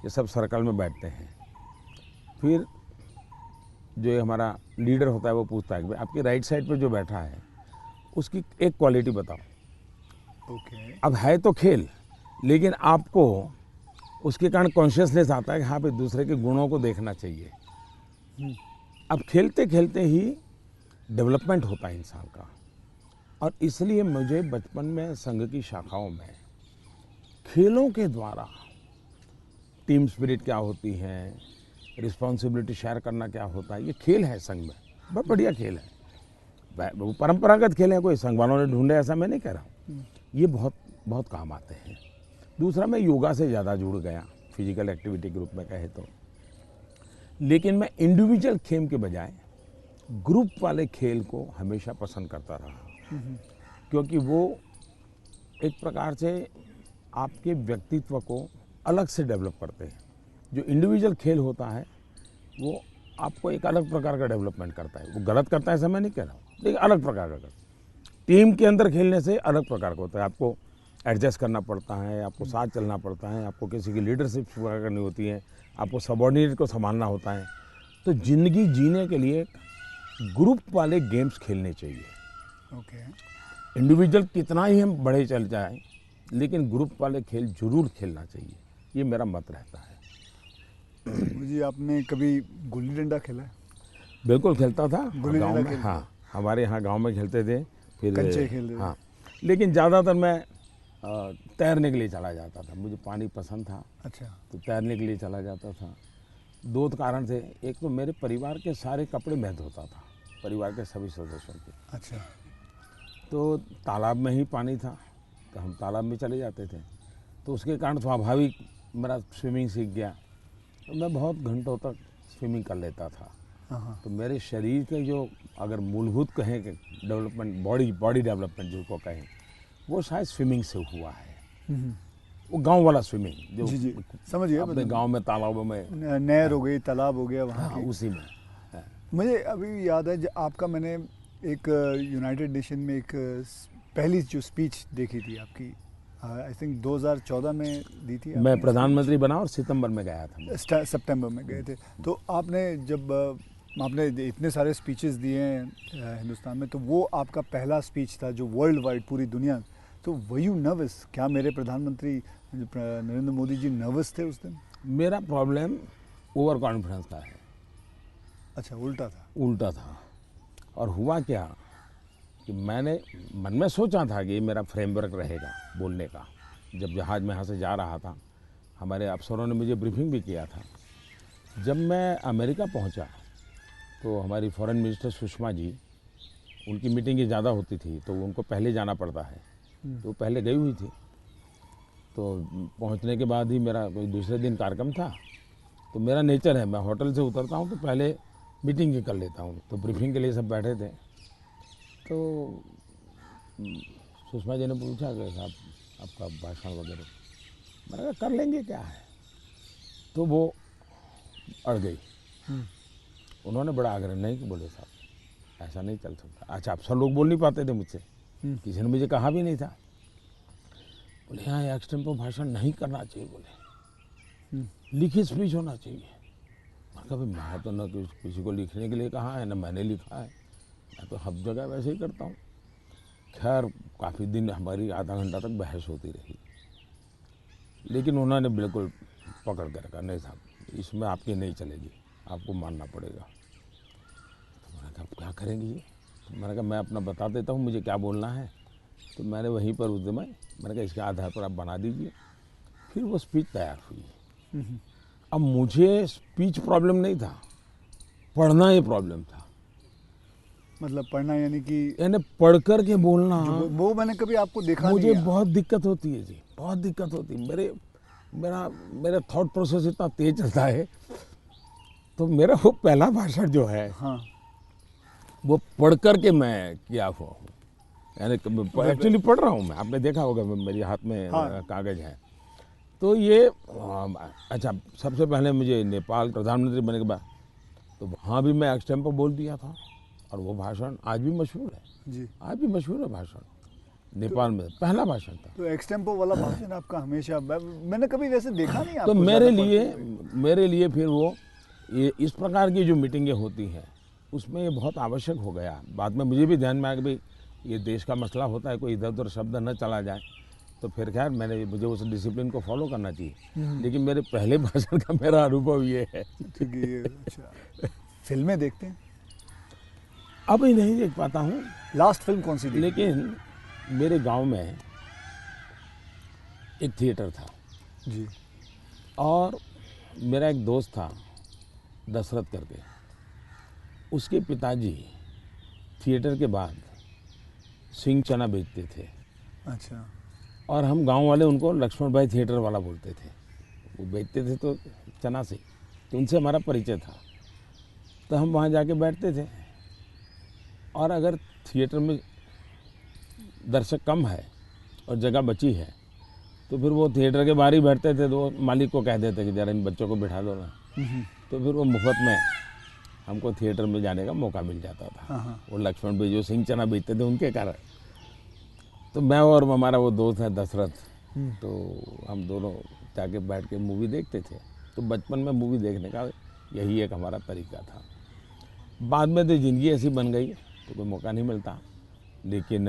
[SPEAKER 2] ये सब सर्कल में बैठते हैं, फिर जो ये हमारा लीडर होता है वो पूछता है कि आपकी राइट साइड पे जो बैठा है उसकी एक क्वालिटी बताओ.
[SPEAKER 1] ओके.
[SPEAKER 2] अब है तो खेल, लेकिन आपको उसके कारण कॉन्शियसनेस आता है कि हाँ भाई दूसरे के गुणों को देखना चाहिए. अब खेलते खेलते ही डेवलपमेंट होता है इंसान का, और इसलिए मुझे बचपन में संघ की शाखाओं में खेलों के द्वारा टीम स्पिरिट क्या होती है, रिस्पॉन्सिबिलिटी शेयर करना क्या होता है, ये खेल है संघ में, बहुत बढ़िया खेल है. वो परंपरागत खेल है, कोई संघ वालों ने ढूंढे ऐसा मैं नहीं कह रहा हूँ, ये बहुत बहुत काम आते हैं. दूसरा, मैं योगा से ज़्यादा जुड़ गया, फिजिकल एक्टिविटी के रूप में कहे तो, लेकिन मैं इंडिविजुअल खेल के बजाय ग्रुप वाले खेल को हमेशा पसंद करता रहा, क्योंकि वो एक प्रकार से आपके व्यक्तित्व को अलग से डेवलप करते हैं. जो इंडिविजुअल खेल होता है वो आपको एक अलग प्रकार का डेवलपमेंट करता है. वो गलत करता है ऐसा मैं नहीं कह रहा हूँ, लेकिन अलग प्रकार का. टीम के अंदर खेलने से अलग प्रकार का होता है, आपको एडजस्ट करना पड़ता है, आपको साथ चलना पड़ता है, आपको किसी की लीडरशिप करनी होती है, आपको सबॉर्डिनेट को संभालना होता है. तो ज़िंदगी जीने के लिए ग्रुप वाले गेम्स खेलने चाहिए.
[SPEAKER 1] ओके.
[SPEAKER 2] इंडिविजुअल कितना ही हम बड़े चल जाएं, लेकिन ग्रुप वाले खेल जरूर खेलना चाहिए, ये मेरा मत रहता है.
[SPEAKER 1] जी, आपने कभी गुल्ली डंडा खेला है?
[SPEAKER 2] बिल्कुल खेलता था
[SPEAKER 1] गुल्ली
[SPEAKER 2] गांव
[SPEAKER 1] डंडा
[SPEAKER 2] में.
[SPEAKER 1] खेलते?
[SPEAKER 2] हाँ, हमारे यहाँ गांव में खेलते थे. फिर
[SPEAKER 1] कंचे खेलते थे?
[SPEAKER 2] हाँ, लेकिन ज़्यादातर मैं तैरने के लिए चला जाता था, मुझे पानी पसंद था.
[SPEAKER 1] अच्छा.
[SPEAKER 2] तो तैरने के लिए चला जाता था. दो कारण थे, एक तो मेरे परिवार के सारे कपड़े मैं धोता था, परिवार के सभी सदस्यों के.
[SPEAKER 1] अच्छा.
[SPEAKER 2] तो तालाब में ही पानी था, तो हम तालाब में चले जाते थे, तो उसके कारण स्वाभाविक मेरा स्विमिंग सीख गया, तो मैं बहुत घंटों तक स्विमिंग कर लेता था.
[SPEAKER 1] हाँ.
[SPEAKER 2] तो मेरे शरीर के जो अगर मूलभूत कहें कि डेवलपमेंट, बॉडी डेवलपमेंट जिसको कहें, वो शायद स्विमिंग से हुआ है. वो गांव वाला स्विमिंग जो
[SPEAKER 1] जी जी, समझ गया.
[SPEAKER 2] अपने गांव में तालाबों में,
[SPEAKER 1] नहर हो गई, तालाब हो गया वहाँ
[SPEAKER 2] हाँ,
[SPEAKER 1] की.
[SPEAKER 2] उसी में.
[SPEAKER 1] मुझे अभी याद है आपका, मैंने एक यूनाइटेड नेशन में एक पहली जो स्पीच देखी थी आपकी, आई थिंक 2014 में दी थी.
[SPEAKER 2] मैं प्रधानमंत्री बना और सितंबर में गया था.
[SPEAKER 1] सितंबर में गए थे. तो आपने जब आपने इतने सारे स्पीचेस दिए हैं हिंदुस्तान में, तो वो आपका पहला स्पीच था जो वर्ल्ड वाइड, पूरी दुनिया. तो वर यू नर्वस? क्या मेरे प्रधानमंत्री नरेंद्र मोदी जी नर्वस थे उस दिन?
[SPEAKER 2] मेरा प्रॉब्लम ओवर कॉन्फिडेंस का है.
[SPEAKER 1] अच्छा, उल्टा था?
[SPEAKER 2] उल्टा था. और हुआ क्या कि मैंने मन में सोचा था कि ये मेरा फ्रेमवर्क रहेगा बोलने का. जब जहाज़ में यहाँ से जा रहा था, हमारे अफसरों ने मुझे ब्रीफिंग भी किया था. जब मैं अमेरिका पहुँचा तो हमारी फॉरेन मिनिस्टर सुषमा जी उनकी मीटिंगें ज़्यादा होती थी तो उनको पहले जाना पड़ता है, तो पहले गई हुई थी। तो पहुंचने के बाद ही मेरा कोई दूसरे दिन कार्यक्रम था, तो मेरा नेचर है, मैं होटल से उतरता हूं तो पहले मीटिंग ही कर लेता हूं। तो ब्रीफिंग के लिए सब बैठे थे, तो सुषमा जी ने पूछा कि साहब आपका भाषण वगैरह, मैंने कहा कर लेंगे, क्या है। तो वो अड़ गई। उन्होंने बड़ा आग्रह नहीं कि बोले साहब ऐसा नहीं चल सकता। अच्छा, अफसर लोग बोल नहीं पाते थे मुझसे, किसी ने मुझे कहा भी नहीं था। बोले यहाँ एक्सटेम्पो भाषण नहीं करना चाहिए, बोले लिखित स्पीच होना चाहिए। मैंने कहा भाई मैं तो न किसी को लिखने के लिए कहा है, न मैंने लिखा है, मैं तो हर जगह वैसे ही करता हूँ। खैर काफ़ी दिन हमारी आधा घंटा तक बहस होती रही, लेकिन उन्होंने बिल्कुल पकड़ कर रखा, नहीं साहब इसमें आपकी नहीं चलेगी, आपको मानना पड़ेगा। तो मैंने कहा क्या करेंगे ये। तो मैंने कहा मैं अपना बता देता हूँ मुझे क्या बोलना है। तो मैंने वहीं पर उस समय मैंने कहा इसके आधार पर आप बना दीजिए। फिर वो स्पीच तैयार हुई। अब मुझे स्पीच प्रॉब्लम नहीं था, पढ़ना ही प्रॉब्लम था।
[SPEAKER 1] मतलब पढ़ना यानी
[SPEAKER 2] पढ़ कर के बोलना,
[SPEAKER 1] वो मैंने कभी आपको देखा
[SPEAKER 2] मुझे
[SPEAKER 1] नहीं।
[SPEAKER 2] बहुत दिक्कत होती है जी, बहुत दिक्कत होती है। मेरा थॉट प्रोसेस इतना तेज चलता है। तो मेरा वो पहला भाषण जो है,
[SPEAKER 1] हाँ,
[SPEAKER 2] वो पढ़ कर के मैं किया हुआ हूँ, यानी एक्चुअली पढ़ रहा हूँ मैं। आपने देखा होगा मेरे हाथ में कागज है। तो ये अच्छा, सबसे पहले मुझे नेपाल प्रधानमंत्री बनने के बाद तो वहाँ भी मैं एक्सटेम्पो बोल दिया था, और वो भाषण आज भी मशहूर है
[SPEAKER 1] जी।
[SPEAKER 2] आज भी मशहूर है भाषण। नेपाल में पहला भाषण था।
[SPEAKER 1] तो एक्सटेम्पो वाला भाषण आपका हमेशा मैंने कभी वैसे देखा नहीं
[SPEAKER 2] तो
[SPEAKER 1] आपको
[SPEAKER 2] मेरे लिए फिर वो ये इस प्रकार की जो मीटिंगें होती हैं उसमें ये बहुत आवश्यक हो गया। बाद में मुझे भी ध्यान में आया कि भाई ये देश का मसला होता है, कोई इधर उधर शब्द न चला जाए। तो फिर खैर मुझे उस डिसिप्लिन को फॉलो करना चाहिए। लेकिन मेरे पहले भाषण का मेरा अनुभव ये है।
[SPEAKER 1] ठीक है, ये अच्छा। फिल्में देखते हैं?
[SPEAKER 2] अभी नहीं देख पाता हूँ।
[SPEAKER 1] लास्ट फिल्म कौन सी देखी?
[SPEAKER 2] लेकिन मेरे गांव में एक थिएटर था
[SPEAKER 1] जी।
[SPEAKER 2] और मेरा एक दोस्त था दशरथ करके, उसके पिताजी थिएटर के बाद सिंह चना बेचते थे।
[SPEAKER 1] अच्छा।
[SPEAKER 2] और हम गांव वाले उनको लक्ष्मण भाई थिएटर वाला बोलते थे। वो बेचते थे तो चना से, तो उनसे हमारा परिचय था। तो हम वहाँ जाके बैठते थे, और अगर थिएटर में दर्शक कम है और जगह बची है तो फिर वो थिएटर के बाहर ही बैठते थे। तो वो मालिक को कह देते कि जरा इन बच्चों को बिठा दो ना। तो फिर वो मुफ्त में हमको थिएटर में जाने का मौका मिल जाता था। वो लक्ष्मण भाई जो सिंह चना बेचते थे उनके कारण। तो मैं और हमारा वो दोस्त है दशरथ, तो हम दोनों जाके बैठ के मूवी देखते थे। तो बचपन में मूवी देखने का यही एक हमारा तरीका था। बाद में तो ज़िंदगी ऐसी बन गई तो कोई मौका नहीं मिलता। लेकिन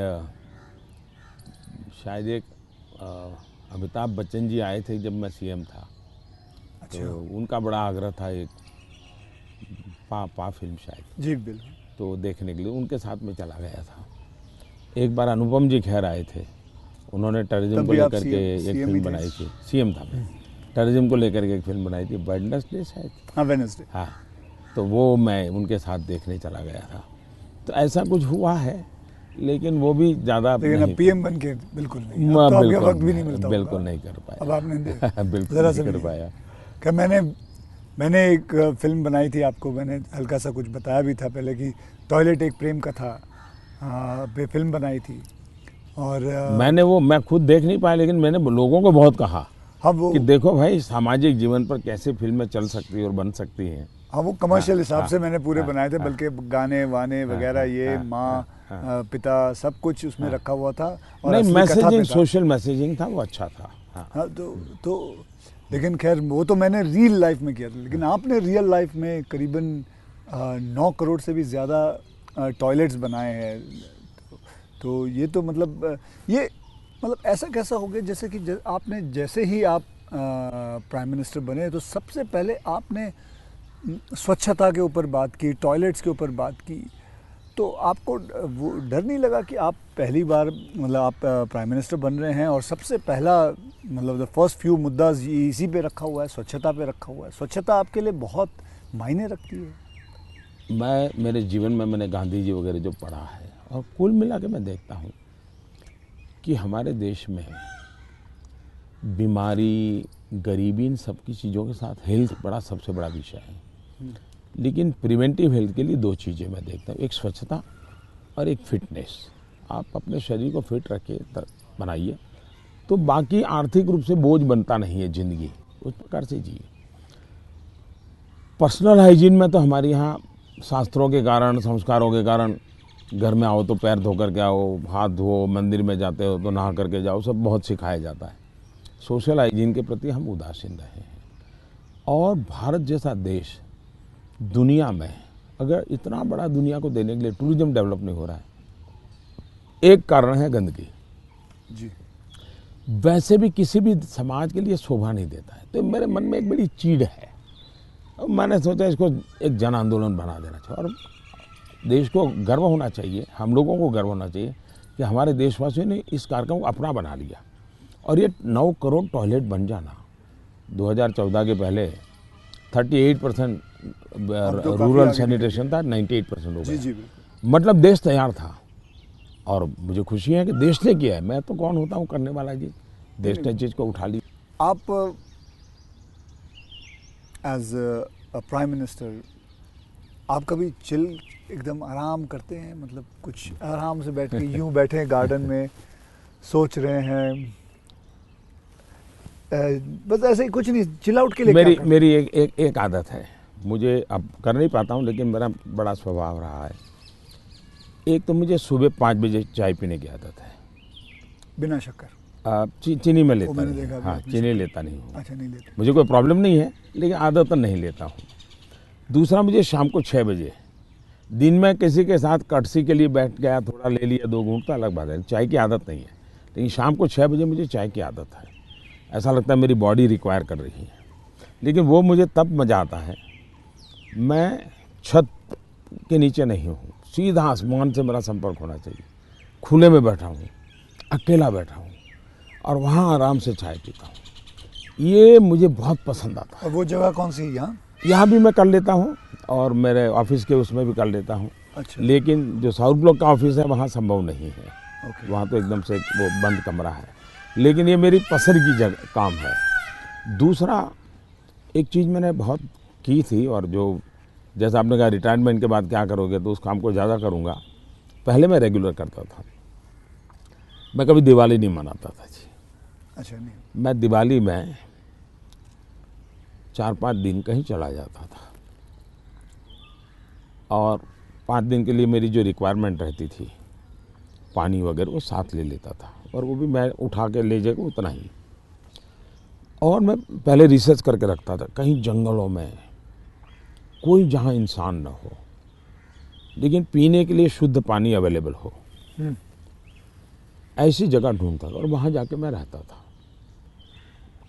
[SPEAKER 2] शायद एक अमिताभ बच्चन जी आए थे जब मैं सीएम था।
[SPEAKER 1] अच्छा।
[SPEAKER 2] तो उनका बड़ा आग्रह था एक पा फिल्म शायद,
[SPEAKER 1] जी बिल्कुल,
[SPEAKER 2] तो देखने के लिए उनके साथ में चला गया था। एक बार अनुपम जी खैर आए थे, उन्होंने टेररिज्म को लेकर के एक फिल्म बनाई थी। सीएम था मैं, टेररिज्म को लेकर के एक फिल्म बनाई थी, वेडनेसडे शायद।
[SPEAKER 1] हाँ, वेडनेसडे।
[SPEAKER 2] हाँ, तो वो मैं उनके साथ देखने चला गया था। तो ऐसा कुछ हुआ है, लेकिन वो भी ज़्यादा
[SPEAKER 1] लेकिन पीएम बन के बिल्कुल नहीं, अब तो आपके वक्त भी नहीं मिलता।
[SPEAKER 2] बिल्कुल नहीं कर पाया।
[SPEAKER 1] अब आपने
[SPEAKER 2] बिल्कुल नहीं कर पाया।
[SPEAKER 1] कि मैंने एक फिल्म बनाई थी, आपको मैंने हल्का सा कुछ बताया भी था पहले कि टॉयलेट एक प्रेम कथा पे फिल्म बनाई थी। और
[SPEAKER 2] मैं खुद देख नहीं पाया, लेकिन मैंने लोगों को बहुत कहा कि देखो भाई सामाजिक जीवन पर कैसे फिल्में चल सकती है और बन सकती हैं।
[SPEAKER 1] हाँ, वो कमर्शियल हिसाब से मैंने पूरे बनाए थे, बल्कि गाने वाने वगैरह ये माँ पिता सब कुछ उसमें रखा हुआ था। और
[SPEAKER 2] नहीं, मैसेजिंग, सोशल मैसेजिंग था, वो अच्छा था।
[SPEAKER 1] हाँ, तो लेकिन खैर वो तो मैंने रियल लाइफ में किया था। लेकिन आपने रियल लाइफ में करीबन 9 करोड़ से भी ज़्यादा टॉयलेट्स बनाए हैं। तो ये तो मतलब ऐसा कैसा हो गया जैसे कि आपने जैसे ही आप प्राइम मिनिस्टर बने तो सबसे पहले आपने स्वच्छता के ऊपर बात की, टॉयलेट्स के ऊपर बात की। तो आपको वो डर नहीं लगा कि आप पहली बार मतलब आप प्राइम मिनिस्टर बन रहे हैं और सबसे पहला मतलब द फर्स्ट फ्यू मुद्दा इसी पे रखा हुआ है, स्वच्छता पे रखा हुआ है? स्वच्छता आपके लिए बहुत मायने रखती है।
[SPEAKER 2] मेरे जीवन में मैंने गांधी जी वगैरह जो पढ़ा है और कुल मिला के मैं देखता हूँ कि हमारे देश में बीमारी, गरीबी, इन सब की चीज़ों के साथ हेल्थ बड़ा सबसे बड़ा विषय है। लेकिन प्रिवेंटिव हेल्थ के लिए दो चीज़ें मैं देखता हूँ, एक स्वच्छता और एक फिटनेस। आप अपने शरीर को फिट रखिए, बनाइए, तो बाकी आर्थिक रूप से बोझ बनता नहीं है ज़िंदगी, उस प्रकार से जिए। पर्सनल हाइजीन में तो हमारे यहाँ शास्त्रों के कारण, संस्कारों के कारण, घर में आओ तो पैर धो करके आओ, हाथ धो, मंदिर में जाते हो तो नहा करके जाओ, सब बहुत सिखाया जाता है। सोशल हाइजीन के प्रति हम उदासीन रहे हैं। और भारत जैसा देश दुनिया में, अगर इतना बड़ा दुनिया को देने के लिए टूरिज्म डेवलप नहीं हो रहा है, एक कारण है गंदगी
[SPEAKER 1] जी।
[SPEAKER 2] वैसे भी किसी भी समाज के लिए शोभा नहीं देता है। तो मेरे मन में एक बड़ी चीड़ है और मैंने सोचा इसको एक जन आंदोलन बना देना चाहिए। और देश को गर्व होना चाहिए, हम लोगों को गर्व होना चाहिए कि हमारे देशवासियों ने इस कार्यक्रम को अपना बना लिया। और ये 9 करोड़ टॉयलेट बन जाना, 2014 के पहले 38% रूरल सैनिटेशन था, 98% हो
[SPEAKER 1] जी
[SPEAKER 2] गया।
[SPEAKER 1] जी बिल्कुल।
[SPEAKER 2] मतलब देश तैयार था। और मुझे खुशी है कि देश ने किया है, मैं तो कौन होता हूँ करने वाला जी, देश ने चीज़ को उठा ली।
[SPEAKER 1] आप एज अ प्राइम मिनिस्टर, आप कभी चिल एकदम आराम करते हैं, मतलब कुछ आराम से बैठ के यूं बैठे हैं गार्डन में, सोच रहे हैं, बस ऐसे ही कुछ नहीं, चिल आउट के लिए क्या करते हैं?
[SPEAKER 2] मेरी एक आदत है, मुझे अब कर नहीं पाता हूँ लेकिन मेरा बड़ा स्वभाव रहा है। एक तो मुझे सुबह 5 बजे चाय पीने की आदत है,
[SPEAKER 1] बिना शक्कर?
[SPEAKER 2] चीनी में लेता
[SPEAKER 1] मैंने
[SPEAKER 2] नहीं,
[SPEAKER 1] देखा
[SPEAKER 2] हाँ
[SPEAKER 1] आपने
[SPEAKER 2] चीनी लेता नहीं हूँ।
[SPEAKER 1] अच्छा, नहीं लेते?
[SPEAKER 2] मुझे कोई प्रॉब्लम नहीं है लेकिन आदत नहीं लेता हूँ। दूसरा, मुझे शाम को 6 बजे, दिन में किसी के साथ कटसी के लिए बैठ गया, थोड़ा ले लिया 2 घूंट, तो अलग बात है, चाय की आदत नहीं है। लेकिन शाम को 6 बजे मुझे चाय की आदत है, ऐसा लगता है मेरी बॉडी रिक्वायर कर रही है। लेकिन वो मुझे तब मज़ा आता है, मैं छत के नीचे नहीं हूँ, सीधा आसमान से मेरा संपर्क होना चाहिए, खुले में बैठा हूँ, अकेला बैठा हूँ और वहाँ आराम से चाय पीता हूँ। ये मुझे बहुत पसंद आता है।
[SPEAKER 1] और वो जगह कौन सी है यहाँ?
[SPEAKER 2] यहाँ भी मैं कर लेता हूँ और मेरे ऑफिस के उसमें भी कर लेता हूँ।
[SPEAKER 1] अच्छा।
[SPEAKER 2] लेकिन जो साउथ ब्लॉक का ऑफिस है वहाँ संभव नहीं है,
[SPEAKER 1] ओके।
[SPEAKER 2] वहाँ तो एकदम से वो बंद कमरा है। लेकिन ये मेरी पसंद की जगह काम है। दूसरा, एक चीज़ मैंने बहुत की थी, और जो जैसा आपने कहा रिटायरमेंट के बाद क्या करोगे, तो उस काम को ज़्यादा करूँगा। पहले मैं रेगुलर करता था, मैं कभी दिवाली नहीं मनाता था जी।
[SPEAKER 1] अच्छा। नहीं?
[SPEAKER 2] मैं दिवाली में 4-5 दिन कहीं चला जाता था और 5 दिन के लिए मेरी जो रिक्वायरमेंट रहती थी, पानी वगैरह, वो साथ ले लेता था, और वो भी मैं उठा के ले जाकर उतना ही। और मैं पहले रिसर्च करके रखता था, कहीं जंगलों में कोई जहाँ इंसान न हो लेकिन पीने के लिए शुद्ध पानी अवेलेबल हो, ऐसी जगह ढूंढता था और वहाँ जाके मैं रहता था।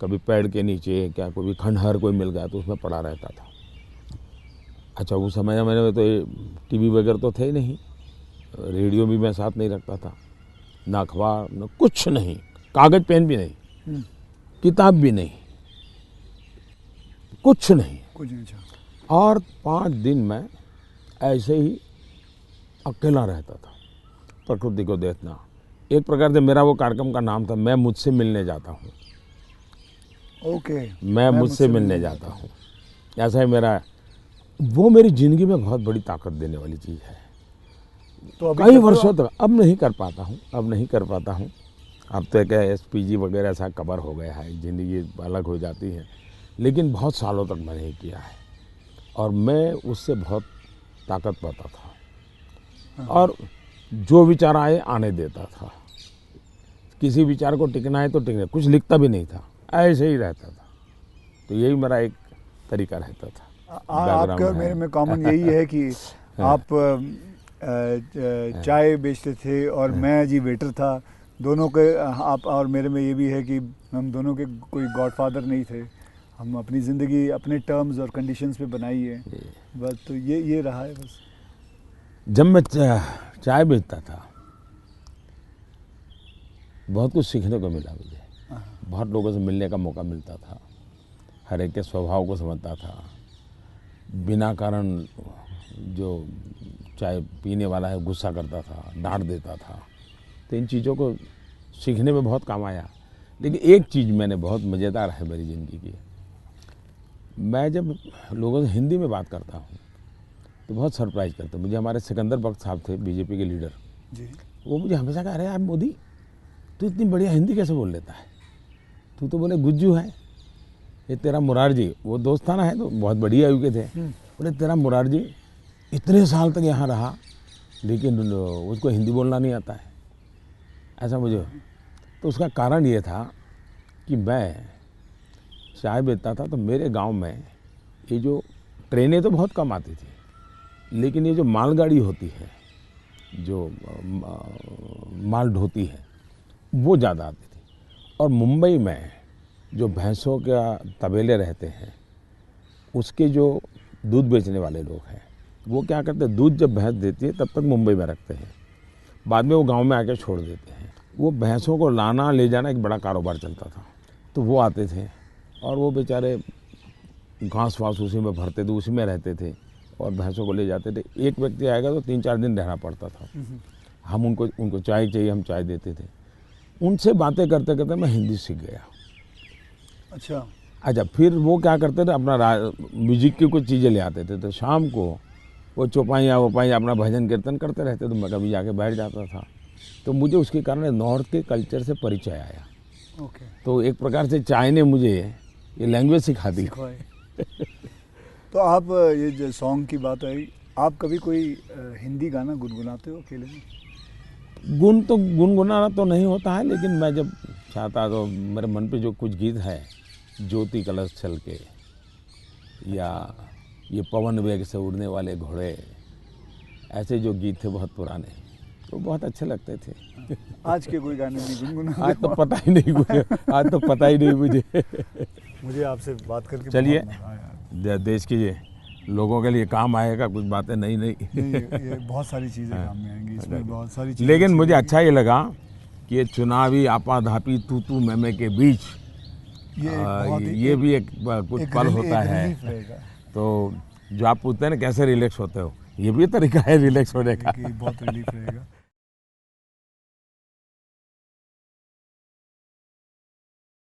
[SPEAKER 2] कभी पेड़ के नीचे, क्या कोई खंडहर कोई मिल गया तो उसमें पड़ा रहता था। अच्छा, उस समय में तो टीवी वगैरह तो थे ही नहीं, रेडियो भी मैं साथ नहीं रखता था, ना अखबार, न कुछ नहीं, कागज पेन भी नहीं, किताब भी नहीं, कुछ नहीं।
[SPEAKER 1] कुछ नहीं। अच्छा।
[SPEAKER 2] और 5 दिन मैं ऐसे ही अकेला रहता था, प्रकृति को देखना। एक प्रकार से मेरा वो कार्यक्रम का नाम था, मैं मुझसे मिलने जाता हूँ।
[SPEAKER 1] ओके।
[SPEAKER 2] मैं मुझसे मिलने जाता हूँ, ऐसा ही मेरा, वो मेरी ज़िंदगी में बहुत बड़ी ताकत देने वाली चीज़ है।
[SPEAKER 1] तो अभी
[SPEAKER 2] कई वर्षों तक अब नहीं कर पाता हूँ, अब तो क्या SPG वगैरह ऐसा कवर हो गया है, ज़िंदगी अलग हो जाती है। लेकिन बहुत सालों तक मैंने नहीं किया है और मैं उससे बहुत ताकत पाता था। और जो विचार आए आने देता था, किसी विचार को टिकना है तो टिकना, कुछ लिखता भी नहीं था, ऐसे ही रहता था। तो यही मेरा एक तरीका रहता था।
[SPEAKER 1] आपके और मेरे में कॉमन यही है कि आप चाय बेचते थे और मैं जी वेटर था। दोनों के, आप और मेरे में ये भी है कि हम दोनों के कोई गॉडफादर नहीं थे, हम अपनी ज़िंदगी अपने टर्म्स और कंडीशंस पे बनाई है बस। तो ये रहा है बस।
[SPEAKER 2] जब मैं चाय बेचता था बहुत कुछ सीखने को मिला मुझे, बहुत लोगों से मिलने का मौका मिलता था, हर एक के स्वभाव को समझता था। बिना कारण जो चाय पीने वाला है गुस्सा करता था, डांट देता था। तो इन चीज़ों को सीखने में बहुत काम आया। लेकिन एक चीज़ मैंने बहुत मज़ेदार है मेरी ज़िंदगी की, मैं जब लोगों से हिंदी में बात करता हूँ तो बहुत सरप्राइज करते हैं मुझे। हमारे सिकंदर बख्श साहब थे बीजेपी के लीडर,
[SPEAKER 1] जी।
[SPEAKER 2] वो मुझे हमेशा कह रहे हैं, यार मोदी तू इतनी बढ़िया हिंदी कैसे बोल लेता है, तू तो बोले गुज्जू है। ये तेरा मुरारजी, वो दोस्त था ना, है तो बहुत बड़ी आयु के थे, बोले तेरा मुरारजी इतने साल तक यहाँ रहा लेकिन उसको हिंदी बोलना नहीं आता है, ऐसा मुझे। तो उसका कारण ये था कि मैं चाय बेचता था तो मेरे गांव में ये जो ट्रेनें तो बहुत कम आती थी, लेकिन ये जो मालगाड़ी होती है, जो माल ढोती है, वो ज़्यादा आती थी। और मुंबई में जो भैंसों का तबेले रहते हैं, उसके जो दूध बेचने वाले लोग हैं, वो क्या करते हैं, दूध जब भैंस देती है तब तक मुंबई में रखते हैं, बाद में वो गांव में आके छोड़ देते हैं। वो भैंसों को लाना ले जाना एक बड़ा कारोबार चलता था। तो वो आते थे और वो बेचारे घास वास उसी में भरते थे, उसी में रहते थे और भैंसों को ले जाते थे। एक व्यक्ति आएगा तो 3-4 दिन रहना पड़ता था। हम उनको चाय चाहिए, हम चाय देते थे। उनसे बातें करते करते मैं हिंदी सीख गया। अच्छा, फिर वो क्या करते थे, अपना म्यूजिक की कुछ चीज़ें ले आते थे, तो शाम को वो चौपाइयाँ वोपाइयाँ अपना भजन कीर्तन करते रहते, तो मैं कभी जाके बैठ जाता था। तो मुझे उसके कारण नॉर्थ के कल्चर से परिचय आया।
[SPEAKER 1] ओके।
[SPEAKER 2] तो एक प्रकार से चाय ने मुझे ये लैंग्वेज सिखा दी।
[SPEAKER 1] तो आप ये जो सॉन्ग की बात आई, आप कभी कोई हिंदी गाना गुनगुनाते हो अकेले में?
[SPEAKER 2] गुनगुनाना तो नहीं होता है, लेकिन मैं जब चाहता तो मेरे मन पे जो कुछ गीत है, ज्योति कलश छल के, या ये पवन वेग से उड़ने वाले घोड़े, ऐसे जो गीत थे बहुत पुराने, तो बहुत अच्छे लगते थे।
[SPEAKER 1] आज के कोई गाने नहीं गुनगुनाते?
[SPEAKER 2] आज तो पता ही नहीं मुझे, आज तो पता ही नहीं मुझे।
[SPEAKER 1] मुझे आपसे बात करके
[SPEAKER 2] चलिए,
[SPEAKER 1] बहुत मज़ा आया।
[SPEAKER 2] देश के लोगों के लिए काम आएगा कुछ बातें नई
[SPEAKER 1] नहीं, ये बहुत सारी चीज़ें काम में आएंगी, इसमें बहुत सारी चीज़ें।
[SPEAKER 2] लेकिन मुझे अच्छा ये लगा कि ये चुनावी आपाधापी तू तू मैं के बीच ये भी एक कुछ पल होता है। तो जो आप पूछते हैं ना कैसे रिलैक्स होते हो, ये भी तरीका है रिलैक्स होने का।
[SPEAKER 1] बहुत रिलीफ रहेगा।